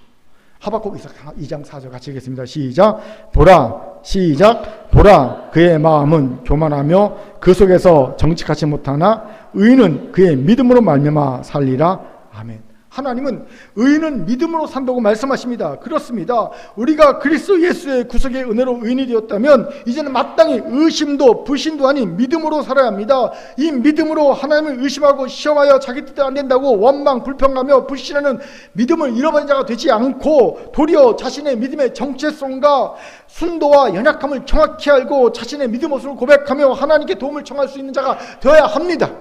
하박국 2장 4절 같이 읽겠습니다. 시작. 보라, 시작. 보라, 그의 마음은 교만하며 그 속에서 정직하지 못하나 의인은 그의 믿음으로 말미암아 살리라. 아멘. 하나님은 의인은 믿음으로 산다고 말씀하십니다. 그렇습니다. 우리가 그리스도 예수의 구속의 은혜로 의인이 되었다면 이제는 마땅히 의심도 불신도 아닌 믿음으로 살아야 합니다. 이 믿음으로 하나님을 의심하고 시험하여 자기 뜻대로 안 된다고 원망 불평하며 불신하는 믿음을 잃어버린 자가 되지 않고 도리어 자신의 믿음의 정체성과 순도와 연약함을 정확히 알고 자신의 믿음 없음을 고백하며 하나님께 도움을 청할 수 있는 자가 되어야 합니다.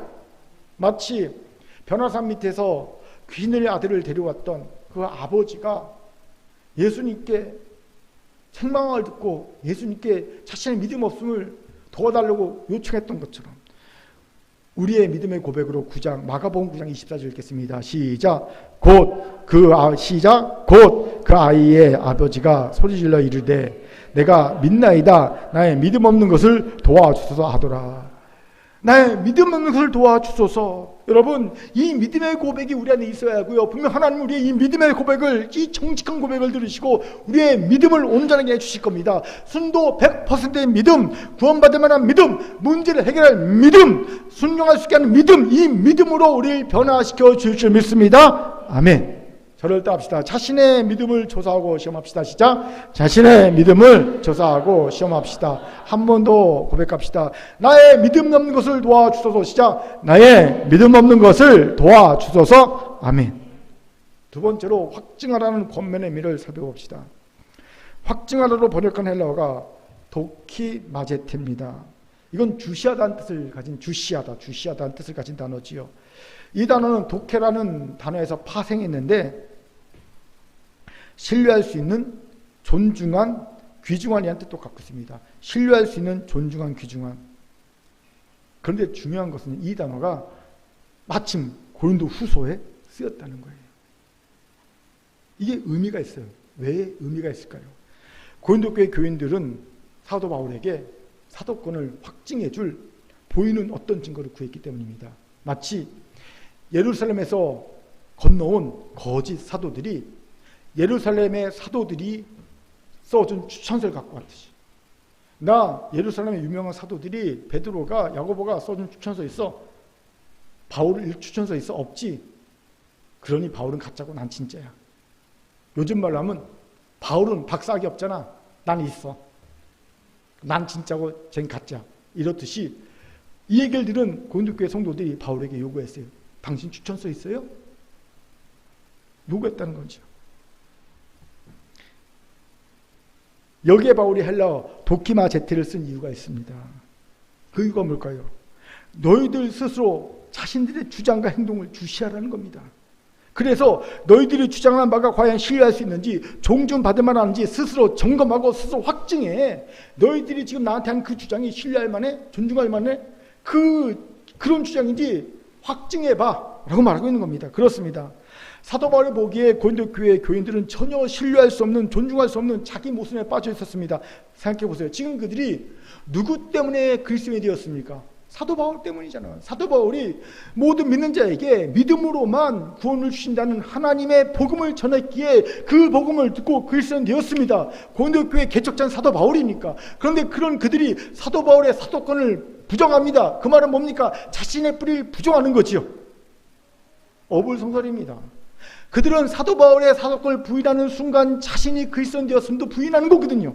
마치 변화산 밑에서 귀신의 아들을 데려왔던 그 아버지가 예수님께 책망을 듣고 예수님께 자신의 믿음 없음을 도와달라고 요청했던 것처럼 우리의 믿음의 고백으로 마가복음 9장 24절 읽겠습니다. 시작. 곧 그 아이의 아버지가 소리질러 이르되 내가 믿나이다. 나의 믿음 없는 것을 도와주소서 하더라. 나의 믿음 없는 것을 도와주소서. 여러분, 이 믿음의 고백이 우리 안에 있어야 하고요. 분명 하나님 우리의 이 믿음의 고백을, 이 정직한 고백을 들으시고 우리의 믿음을 온전하게 해주실 겁니다. 순도 100%의 믿음, 구원받을 만한 믿음, 문제를 해결할 믿음, 순종할 수 있게 하는 믿음, 이 믿음으로 우리를 변화시켜 주실 줄 믿습니다. 아멘. 저를 따합시다. 자신의 믿음을 조사하고 시험합시다. 시작. 자신의 믿음을 조사하고 시험합시다. 한 번 더 고백합시다. 나의 믿음 없는 것을 도와주소서. 시작. 나의 믿음 없는 것을 도와주소서. 아멘. 두 번째로 확증하라는 권면의 의미를 살펴봅시다. 확증하라로 번역한 헬라어가 도키마제테입니다. 이건 주시하다는 뜻을 가진 주시하다는 뜻을 가진 단어지요. 이 단어는 도케라는 단어에서 파생했는데 신뢰할 수 있는 존중한 귀중한이라는 뜻도 갖고 있습니다. 신뢰할 수 있는 존중한 귀중한. 그런데 중요한 것은 이 단어가 마침 고린도 후서에 쓰였다는 거예요. 이게 의미가 있어요. 왜 의미가 있을까요? 고린도 교회 교인들은 사도 바울에게 사도권을 확증해 줄 보이는 어떤 증거를 구했기 때문입니다. 마치 예루살렘에서 건너온 거짓 사도들이 예루살렘의 사도들이 써준 추천서를 갖고 왔듯이, 나 예루살렘의 유명한 사도들이 베드로가 야고보가 써준 추천서 있어, 바울 추천서 있어? 없지. 그러니 바울은 가짜고 난 진짜야. 요즘 말로 하면 바울은 박사학위 없잖아, 난 있어. 난 진짜고 쟨 가짜. 이렇듯이 이 얘기를 들은 고린도교회 성도들이 바울에게 요구했어요. 당신 추천서 있어요? 요구했다는 거죠. 여기에 바울이 헬라어 도키마제테를 쓴 이유가 있습니다. 그 이유가 뭘까요? 너희들 스스로 자신들의 주장과 행동을 주시하라는 겁니다. 그래서 너희들이 주장하는 바가 과연 신뢰할 수 있는지, 존중받을 만한지 스스로 점검하고 스스로 확증해. 너희들이 지금 나한테 한 그 주장이 신뢰할 만해? 존중할 만해? 그런 주장인지 확증해봐 라고 말하고 있는 겁니다. 그렇습니다. 사도 바울이 보기에 고린도 교회 교인들은 전혀 신뢰할 수 없는, 존중할 수 없는 자기 모순에 빠져 있었습니다. 생각해 보세요. 지금 그들이 누구 때문에 그리스도인이 되었습니까? 사도 바울 때문이잖아요. 사도 바울이 모든 믿는 자에게 믿음으로만 구원을 주신다는 하나님의 복음을 전했기에 그 복음을 듣고 그리스도인 되었습니다. 고린도 교회 개척자는 사도 바울이니까. 그런데 그런 그들이 사도 바울의 사도권을 부정합니다. 그 말은 뭡니까? 자신의 뿌리를 부정하는 거지요. 어불성설입니다. 그들은 사도 바울의 사도권을 부인하는 순간 자신이 그리스도인 되었음도 부인하는 거거든요.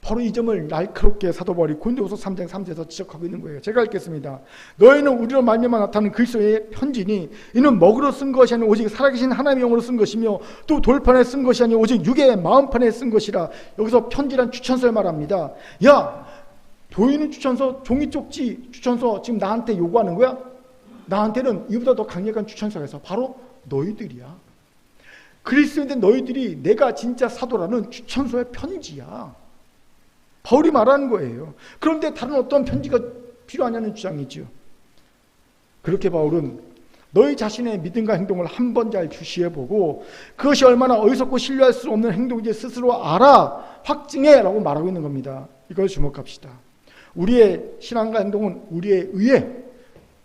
바로 이 점을 날카롭게 사도 바울이 고린도후서 3장 3절에서 지적하고 있는 거예요. 제가 읽겠습니다. 너희는 우리로 말미암아 나타나는 그리스도의 편지니 이는 먹으로 쓴 것이 아니라 오직 살아계신 하나님의 영으로 쓴 것이며 또 돌판에 쓴 것이 아니라 오직 육의 마음판에 쓴 것이라. 여기서 편지란 추천서를 말합니다. 야, 보이는 추천서, 종이 쪽지 추천서 지금 나한테 요구하는 거야? 나한테는 이보다 더 강력한 추천서가 있어. 바로 너희들이야. 그리스도인된 너희들이 내가 진짜 사도라는 추천서의 편지야. 바울이 말하는 거예요. 그런데 다른 어떤 편지가 필요하냐는 주장이죠. 그렇게 바울은 너희 자신의 믿음과 행동을 한 번 잘 주시해보고 그것이 얼마나 어리석고 신뢰할 수 없는 행동인지 스스로 알아, 확증해 라고 말하고 있는 겁니다. 이걸 주목합시다. 우리의 신앙과 행동은 우리에 의해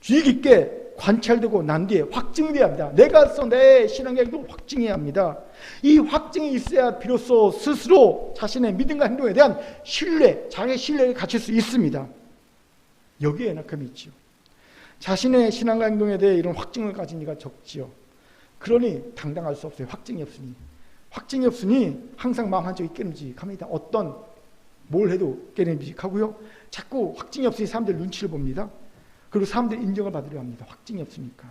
주의 깊게 관찰되고 난 뒤에 확증돼야 합니다. 내가서 내 신앙의 행동을 확증해야 합니다. 이 확증이 있어야 비로소 스스로 자신의 믿음과 행동에 대한 신뢰, 자기의 신뢰를 갖출 수 있습니다. 여기에 연약함이 있죠. 자신의 신앙과 행동에 대해 이런 확증을 가진 이가 적지요. 그러니 당당할 수 없어요. 확증이 없으니 항상 마음 한쪽이 깨름직합니다. 어떤 뭘 해도 깨름직하고요. 자꾸 확증이 없으니 사람들 눈치를 봅니다. 그리고 사람들이 인정을 받으려 합니다. 확증이 없으니까.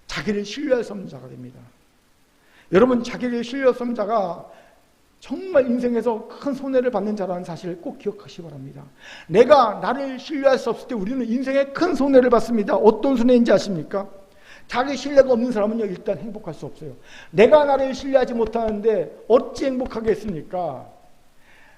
자기를 신뢰할 수 없는 자가 됩니다. 여러분, 자기를 신뢰할 수 없는 자가 정말 인생에서 큰 손해를 받는 자라는 사실을 꼭 기억하시기 바랍니다. 내가 나를 신뢰할 수 없을 때 우리는 인생에 큰 손해를 받습니다. 어떤 손해인지 아십니까? 자기 신뢰가 없는 사람은요, 일단 행복할 수 없어요. 내가 나를 신뢰하지 못하는데 어찌 행복하겠습니까?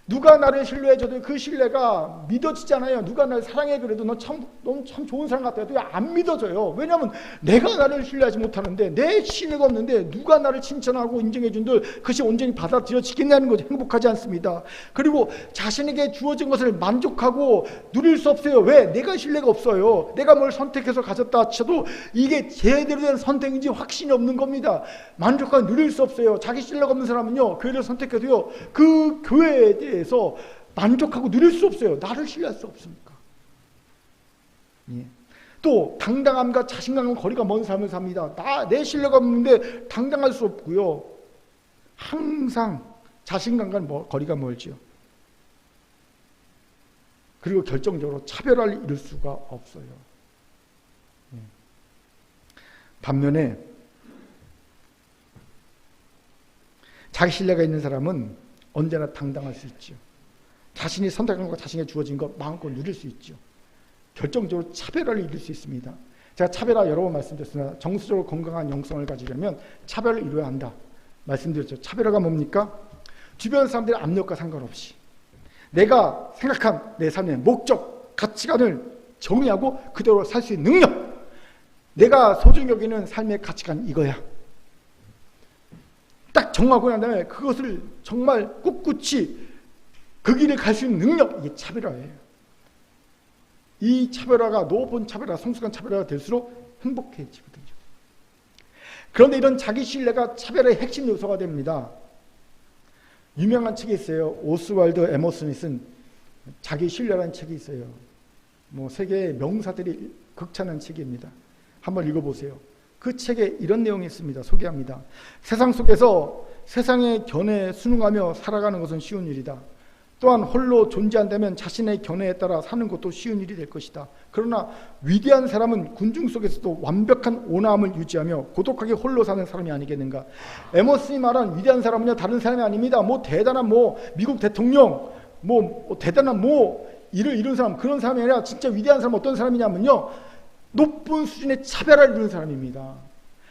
누가 나를 신뢰해줘도 그 신뢰가 믿어지잖아요. 누가 나를 사랑해 그래도 넌 참 좋은 사람 같아 해도 안 믿어져요. 왜냐하면 내가 나를 신뢰하지 못하는데, 내 신뢰가 없는데 누가 나를 칭찬하고 인정해준들 그것이 온전히 받아들여지겠냐는 거죠. 행복하지 않습니다. 그리고 자신에게 주어진 것을 만족하고 누릴 수 없어요. 왜? 내가 신뢰가 없어요. 내가 뭘 선택해서 가졌다 쳐도 이게 제대로 된 선택인지 확신이 없는 겁니다. 만족하고 누릴 수 없어요. 자기 신뢰가 없는 사람은요, 교회를 선택해도요, 그 교회에 대해 만족하고 누릴 수 없어요. 나를 신뢰할 수 없으니까. 예. 또 당당함과 자신감은 거리가 먼 삶을 삽니다. 내 신뢰가 없는데 당당할 수 없고요. 항상 자신감과 거리가 멀지요. 그리고 결정적으로 차별화를 이룰 수가 없어요. 예. 반면에 자기 신뢰가 있는 사람은 언제나 당당할 수 있죠. 자신이 선택한 것, 자신에게 주어진 것 마음껏 누릴 수 있죠. 결정적으로 차별화를 이룰 수 있습니다. 제가 차별화 여러 번 말씀드렸으나 정서적으로 건강한 영성을 가지려면 차별을 이루어야 한다 말씀드렸죠. 차별화가 뭡니까? 주변 사람들의 압력과 상관없이 내가 생각한 내 삶의 목적, 가치관을 정의하고 그대로 살 수 있는 능력, 내가 소중히 여기는 삶의 가치관 이거야. 딱 정하고 난 다음에 그것을 정말 꿋꿋이 그 길을 갈 수 있는 능력, 이게 차별화예요. 이 차별화가 높은 차별화, 성숙한 차별화가 될수록 행복해지거든요. 그런데 이런 자기 신뢰가 차별화의 핵심 요소가 됩니다. 유명한 책이 있어요. 오스왈드 에머슨이 쓴 자기 신뢰라는 책이 있어요. 세계의 명사들이 극찬한 책입니다. 한번 읽어보세요. 그 책에 이런 내용이 있습니다. 소개합니다. 세상 속에서 세상의 견해에 순응하며 살아가는 것은 쉬운 일이다. 또한 홀로 존재한다면 자신의 견해에 따라 사는 것도 쉬운 일이 될 것이다. 그러나 위대한 사람은 군중 속에서도 완벽한 온화함을 유지하며 고독하게 홀로 사는 사람이 아니겠는가. 에머슨이 말한 위대한 사람은요, 다른 사람이 아닙니다. 대단한 미국 대통령, 대단한 일을 이룬 사람, 그런 사람이 아니라 진짜 위대한 사람은 어떤 사람이냐면요, 높은 수준의 차별화를 이루는 사람입니다.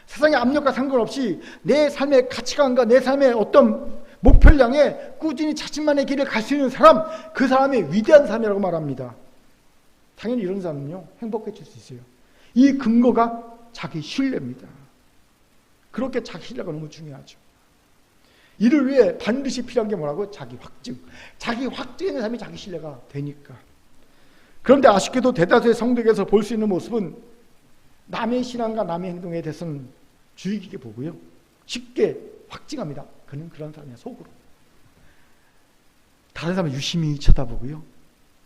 세상의 압력과 상관없이 내 삶의 가치관과 내 삶의 어떤 목표를 향해 꾸준히 자신만의 길을 갈 수 있는 사람, 그 사람이 위대한 사람이라고 말합니다. 당연히 이런 사람은요, 행복해질 수 있어요. 이 근거가 자기 신뢰입니다. 그렇게 자기 신뢰가 너무 중요하죠. 이를 위해 반드시 필요한 게 뭐라고? 자기 확증. 자기 확증 있는 사람이 자기 신뢰가 되니까. 그런데 아쉽게도 대다수의 성도에게서 볼 수 있는 모습은 남의 신앙과 남의 행동에 대해서는 주의 깊게 보고요, 쉽게 확증합니다. 그는 그런 사람이야, 속으로. 다른 사람은 유심히 쳐다보고요,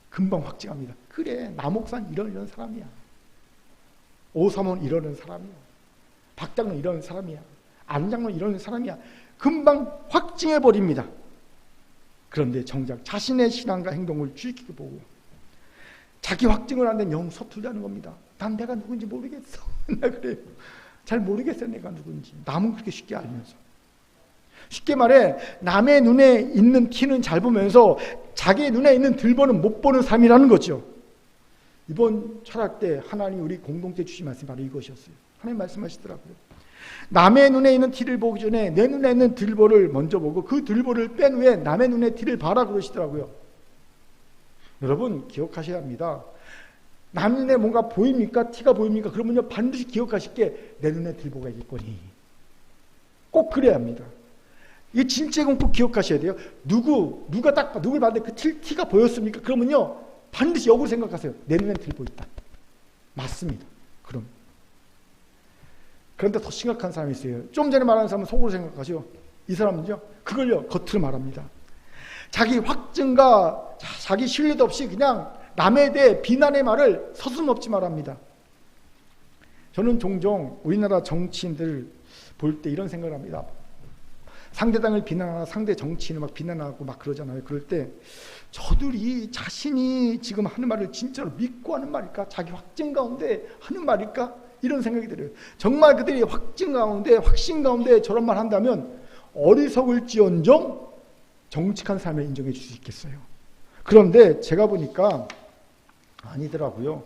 금방 확증합니다. 그래, 남옥산 이런 사람이야. 오삼원 이러는 사람이야. 박장로 이런 사람이야. 안장로 이런 사람이야. 금방 확증해버립니다. 그런데 정작 자신의 신앙과 행동을 주의 깊게 보고 자기 확증을 안 되면 영 서툴다는 겁니다. 난 내가 누군지 모르겠어. 나 그래요. 잘 모르겠어요, 내가 누군지. 남은 그렇게 쉽게 알면서. 쉽게 말해, 남의 눈에 있는 티는 잘 보면서 자기 눈에 있는 들보는 못 보는 삶이라는 거죠. 이번 철학 때 하나님 우리 공동체 주신 말씀이 바로 이것이었어요. 하나님 말씀하시더라고요. 남의 눈에 있는 티를 보기 전에 내 눈에 있는 들보를 먼저 보고 그 들보를 뺀 후에 남의 눈에 티를 봐라 그러시더라고요. 여러분 기억하셔야 합니다. 남 눈에 뭔가 보입니까? 티가 보입니까? 그러면요 반드시 기억하실 게 내 눈에 들보가 있겠거니. 꼭 그래야 합니다. 이게 진짜 꼭 기억하셔야 돼요. 누가 딱 누굴 봤는데 그 티가 보였습니까? 그러면요 반드시 역으로 생각하세요. 내 눈에 들보 있다. 맞습니다. 그럼. 그런데 더 심각한 사람이 있어요. 좀 전에 말한 사람은 속으로 생각하죠. 이 사람은요 그걸요 겉으로 말합니다. 자기 확증과 자기 신뢰도 없이 그냥 남에 대해 비난의 말을 서슴없이 말합니다. 저는 종종 우리나라 정치인들 볼 때 이런 생각을 합니다. 상대당을 비난하거나 상대 정치인을 막 비난하고 막 그러잖아요. 그럴 때 저들이 자신이 지금 하는 말을 진짜로 믿고 하는 말일까? 자기 확증 가운데 하는 말일까? 이런 생각이 들어요. 정말 그들이 확증 가운데, 확신 가운데 저런 말 한다면 어리석을지언정 정직한 삶을 인정해 줄 수 있겠어요. 그런데 제가 보니까 아니더라고요.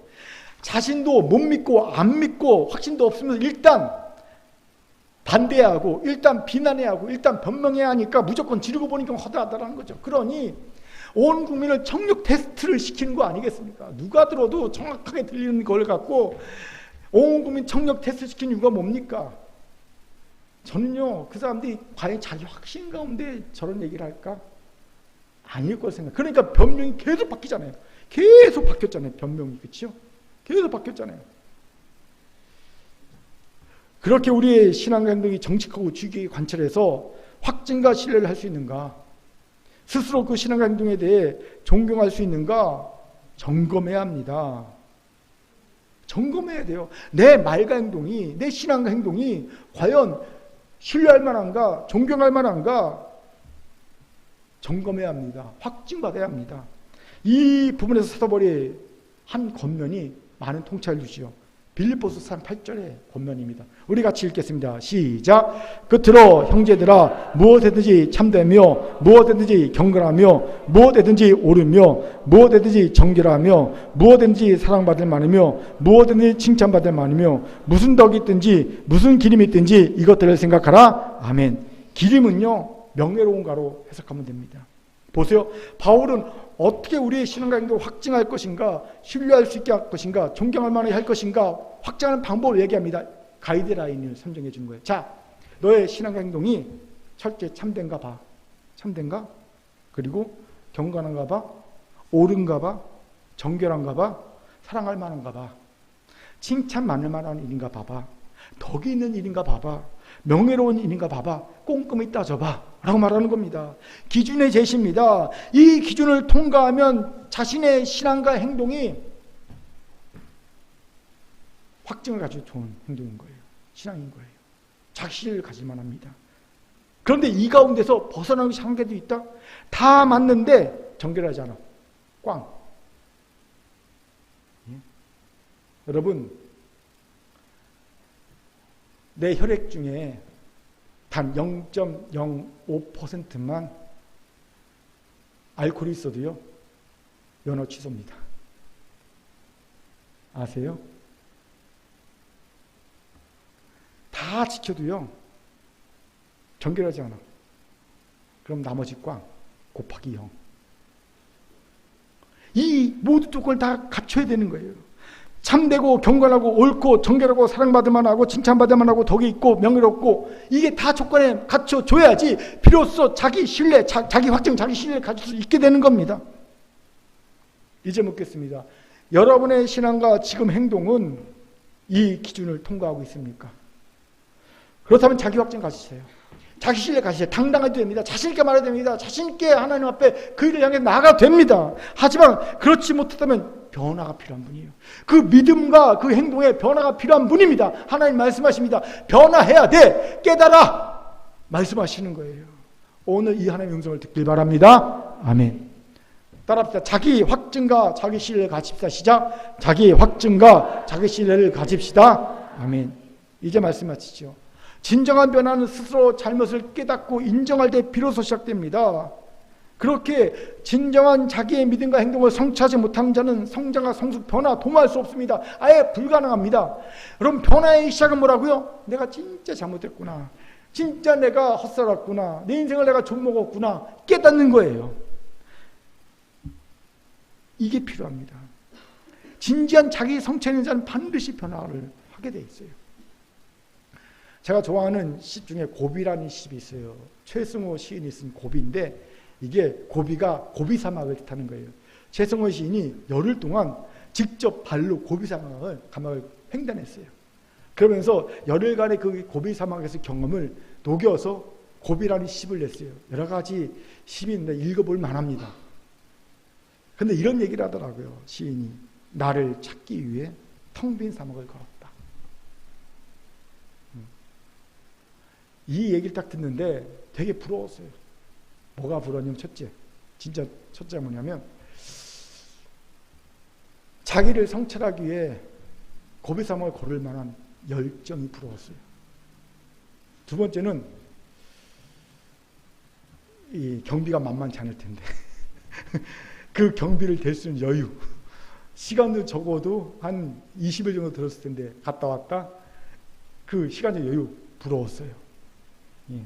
자신도 못 믿고 안 믿고 확신도 없으면서 일단 반대해야 하고 일단 비난해야 하고 일단 변명해야 하니까 무조건 지르고 보니까 허다하다라는 거죠. 그러니 온 국민을 청력 테스트를 시키는 거 아니겠습니까? 누가 들어도 정확하게 들리는 걸 갖고 온 국민 청력 테스트 시키는 이유가 뭡니까? 저는요, 그 사람들이 과연 자기 확신 가운데 저런 얘기를 할까? 아닐 걸 생각. 그러니까 변명이 계속 바뀌잖아요. 계속 바뀌었잖아요. 변명이. 그렇죠? 계속 바뀌었잖아요. 그렇게 우리의 신앙 행동이 정직하고 주의깊게 관찰해서 확증과 신뢰를 할 수 있는가? 스스로 그 신앙 행동에 대해 존경할 수 있는가? 점검해야 합니다. 점검해야 돼요. 내 말과 행동이, 내 신앙과 행동이 과연 신뢰할 만한가? 존경할 만한가? 점검해야 합니다. 확증받아야 합니다. 이 부분에서 사도 바울의 한 권면이 많은 통찰을 주시죠. 빌립보서 3 8절의 권면입니다. 우리 같이 읽겠습니다. 시작. 끝으로 형제들아 무엇이든지 참되며 무엇이든지 경건하며 무엇이든지 옳으며 무엇이든지 정결하며 무엇이든지 사랑받을 만하며 무엇이든지 칭찬받을 만하며 무슨 덕이 있든지 무슨 기림이 있든지 이것들을 생각하라. 아멘. 기림은요 명예로운가로 해석하면 됩니다. 보세요. 바울은 어떻게 우리의 신앙과 행동을 확증할 것인가, 신뢰할 수 있게 할 것인가, 존경할 만하게 할 것인가 확증하는 방법을 얘기합니다. 가이드라인을 선정해 주는 거예요. 자, 너의 신앙과 행동이 철저히 참된가 봐. 참된가? 그리고 경건한가 봐. 옳은가 봐. 정결한가 봐. 사랑할 만한가 봐. 칭찬 받을 만한 일인가 봐봐. 덕이 있는 일인가 봐봐. 명예로운 일인가 봐봐. 꼼꼼히 따져봐 라고 말하는 겁니다. 기준의 제시입니다. 이 기준을 통과하면 자신의 신앙과 행동이 확증을 가지고 좋은 행동인 거예요. 신앙인 거예요. 자신을 가질만 합니다. 그런데 이 가운데서 벗어나는 것이 한 개도 있다? 다 맞는데 정결하지 않아. 꽝. 예? 여러분, 내 혈액 중에 단 0.05%만 알코올이 있어도요, 면허 취소입니다. 아세요? 다 지켜도요, 정결하지 않아. 그럼 나머지 꽝, 곱하기 0. 이 모든 조건을 다 갖춰야 되는 거예요. 참되고 경건하고 옳고 정결하고 사랑받을 만하고 칭찬받을 만하고 덕이 있고 명예롭고 이게 다 조건에 갖춰줘야지 비로소 자기 신뢰, 자기 확증, 자기 신뢰를 가질 수 있게 되는 겁니다. 이제 묻겠습니다. 여러분의 신앙과 지금 행동은 이 기준을 통과하고 있습니까? 그렇다면 자기 확증 가지세요. 자기 신뢰 가지세요. 당당해도 됩니다. 자신 있게 말해도 됩니다. 자신 있게 하나님 앞에 그 일을 향해 나아가도 됩니다. 하지만 그렇지 못했다면 변화가 필요한 분이에요. 그 믿음과 그 행동에 변화가 필요한 분입니다. 하나님 말씀하십니다. 변화해야 돼. 깨달아. 말씀하시는 거예요. 오늘 이 하나님의 음성을 듣길 바랍니다. 아멘. 따라합시다. 자기 확증과 자기 신뢰를 가집시다. 시작. 자기 확증과 자기 신뢰를 가집시다. 아멘. 이제 말씀하시죠. 진정한 변화는 스스로 잘못을 깨닫고 인정할 때 비로소 시작됩니다. 그렇게 진정한 자기의 믿음과 행동을 성취하지 못한 자는 성장과 성숙, 변화, 도모할 수 없습니다. 아예 불가능합니다. 그럼 변화의 시작은 뭐라고요? 내가 진짜 잘못했구나. 진짜 내가 헛살았구나. 내 인생을 내가 좀먹었구나. 깨닫는 거예요. 이게 필요합니다. 진지한 자기 성취하는 자는 반드시 변화를 하게 돼 있어요. 제가 좋아하는 시 중에 고비라는 시집이 있어요. 최승호 시인이 쓴 고비인데 이게 고비가 고비 사막을 뜻하는 거예요. 최승호 시인이 열흘 동안 직접 발로 고비 사막을 횡단했어요. 그러면서 열흘간의 그 고비 사막에서 경험을 녹여서 고비라는 시집을 냈어요. 여러 가지 시집이 있는데 읽어볼 만합니다. 근데 이런 얘기를 하더라고요. 시인이 나를 찾기 위해 텅 빈 사막을 걸었다. 이 얘기를 딱 듣는데 되게 부러웠어요. 뭐가 부러웠냐면 진짜 첫째가 뭐냐면 자기를 성찰하기 위해 고비사목을 걸을 만한 열정이 부러웠어요. 두 번째는 이 경비가 만만치 않을 텐데 그 경비를 댈 수 있는 여유, 시간도 적어도 한 20일 정도 들었을 텐데 갔다 왔다 그 시간적 여유 부러웠어요. 예.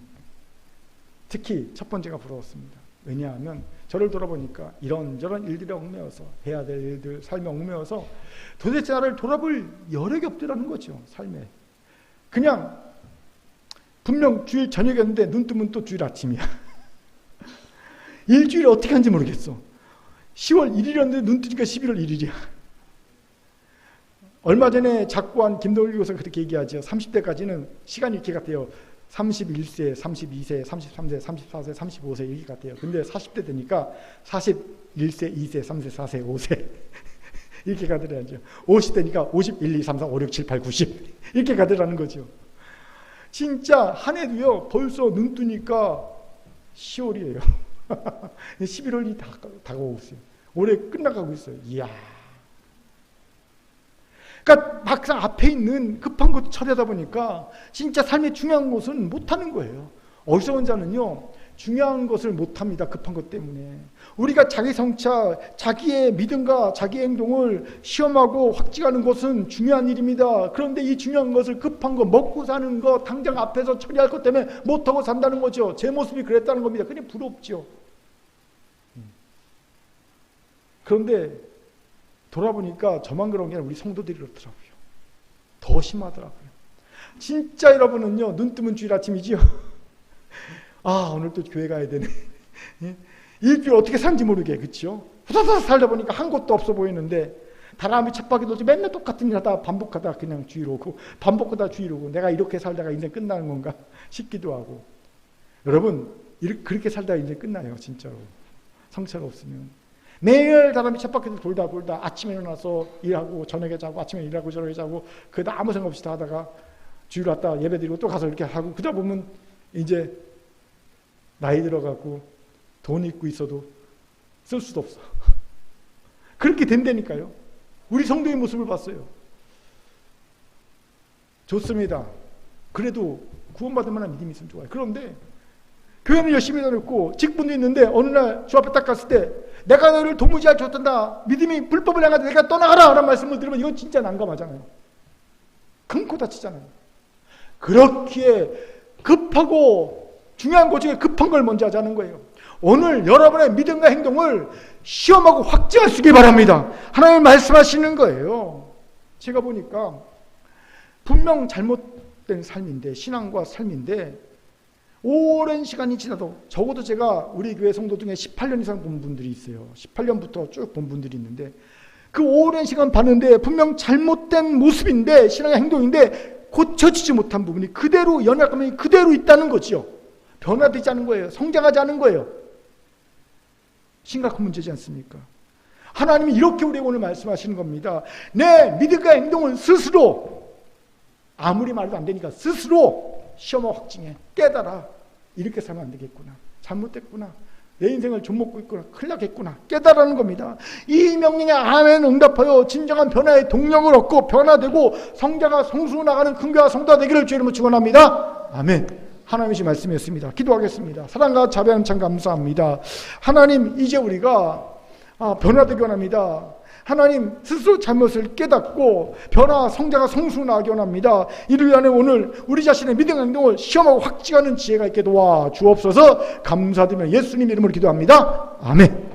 특히 첫 번째가 부러웠습니다. 왜냐하면 저를 돌아보니까 이런저런 일들에 얽매여서 해야 될 일들, 삶에 얽매여서 도대체 나를 돌아볼 여력이 없더라는 거죠. 삶에. 그냥 분명 주일 저녁이었는데 눈 뜨면 또 주일 아침이야. 일주일에 어떻게 하는지 모르겠어. 10월 1일이었는데 눈 뜨니까 11월 1일이야. 얼마 전에 작고한 김동일 교수가 그렇게 얘기하죠. 30대까지는 시간이 이렇게 같아요. 31세, 32세, 33세, 34세, 35세 이렇게 같아요. 근데 40대 되니까 41세, 2세, 3세, 4세, 5세 이렇게 가더라죠. 50대니까 51, 2, 3, 4, 5, 6, 7, 8, 90 이렇게 가더라는 거죠. 진짜 한 해도요. 벌써 눈 뜨니까 10월이에요. 11월이 다가오고 있어요. 올해 끝나가고 있어요. 이야. 그러니까 막상 앞에 있는 급한 것 처리하다 보니까 진짜 삶의 중요한 것은 못하는 거예요. 어리석은 자는요. 중요한 것을 못합니다. 급한 것 때문에. 우리가 자기 성찰, 자기의 믿음과 자기의 행동을 시험하고 확증하는 것은 중요한 일입니다. 그런데 이 중요한 것을 급한 거, 먹고 사는 거, 당장 앞에서 처리할 것 때문에 못하고 산다는 거죠. 제 모습이 그랬다는 겁니다. 그냥 부럽죠. 그런데 돌아보니까 저만 그런 게 아니라 우리 성도들이 그렇더라고요. 더 심하더라고요. 진짜 여러분은요. 눈 뜨면 주일 아침이지요. 아 오늘 또 교회 가야 되네. 일주일 어떻게 사는지 모르게 그렇죠. 후다닥 살다 보니까 한 곳도 없어 보이는데 다람이 쳇바퀴 돌지 맨날 똑같은 일 하다 반복하다 그냥 주일 오고 반복하다 주일 오고 내가 이렇게 살다가 인생 끝나는 건가 싶기도 하고. 여러분 그렇게 살다가 인생 끝나요. 진짜로. 성찰가 없으면. 매일 다람이 쳇바퀴를 돌다 아침에 일어나서 일하고 저녁에 자고 아침에 일하고 저녁에 자고 그러다 아무 생각 없이 다 하다가 주일 왔다 예배드리고 또 가서 이렇게 하고 그러다 보면 이제 나이 들어가고 돈 있고 있어도 쓸 수도 없어. 그렇게 된다니까요. 우리 성도의 모습을 봤어요. 좋습니다. 그래도 구원받을 만한 믿음이 있으면 좋아요. 그런데 교회는 열심히 다녔고 직분도 있는데 어느 날 주 앞에 딱 갔을 때 내가 너를 도무지 알지 못한다. 믿음이 불법을 향하되 내가 떠나가라 라는 말씀을 들으면 이건 진짜 난감하잖아요. 큰 코 다치잖아요. 그렇기에 급하고 중요한 것 중에 급한 걸 먼저 하자는 거예요. 오늘 여러분의 믿음과 행동을 시험하고 확증할 수 있길 바랍니다. 하나님 말씀하시는 거예요. 제가 보니까 분명 잘못된 삶인데 신앙과 삶인데 오랜 시간이 지나도 적어도 제가 우리 교회 성도 중에 18년 이상 본 분들이 있어요. 18년부터 쭉 본 분들이 있는데 그 오랜 시간 봤는데 분명 잘못된 모습인데 신앙의 행동인데 고쳐지지 못한 부분이 그대로 연약함이 그대로 있다는 거지요. 변화되지 않은 거예요. 성장하지 않은 거예요. 심각한 문제지 않습니까? 하나님이 이렇게 우리에게 오늘 말씀하시는 겁니다. 내 믿음과 행동을 스스로 아무리 말도 안 되니까 스스로 시험하고 확증해. 깨달아. 이렇게 살면 안 되겠구나. 잘못됐구나. 내 인생을 좀 먹고 있구나. 큰일 나겠구나. 깨달아는 겁니다. 이 명령에 아멘 응답하여 진정한 변화의 동력을 얻고 변화되고 성자가 성수로 나가는 큰교와 성도가 되기를 주의 이름으로 축원합니다. 아멘. 하나님의 말씀이었습니다. 기도하겠습니다. 사랑과 자비하는 참 감사합니다. 하나님 이제 우리가 변화되기 원합니다. 하나님 스스로 잘못을 깨닫고 변화 성자가 성수로 나가기 원합니다. 이를 위하여 오늘 우리 자신의 믿음 행동을 시험하고 확증하는 지혜가 있게 도와 주옵소서. 감사드리며 예수님 이름으로 기도합니다. 아멘.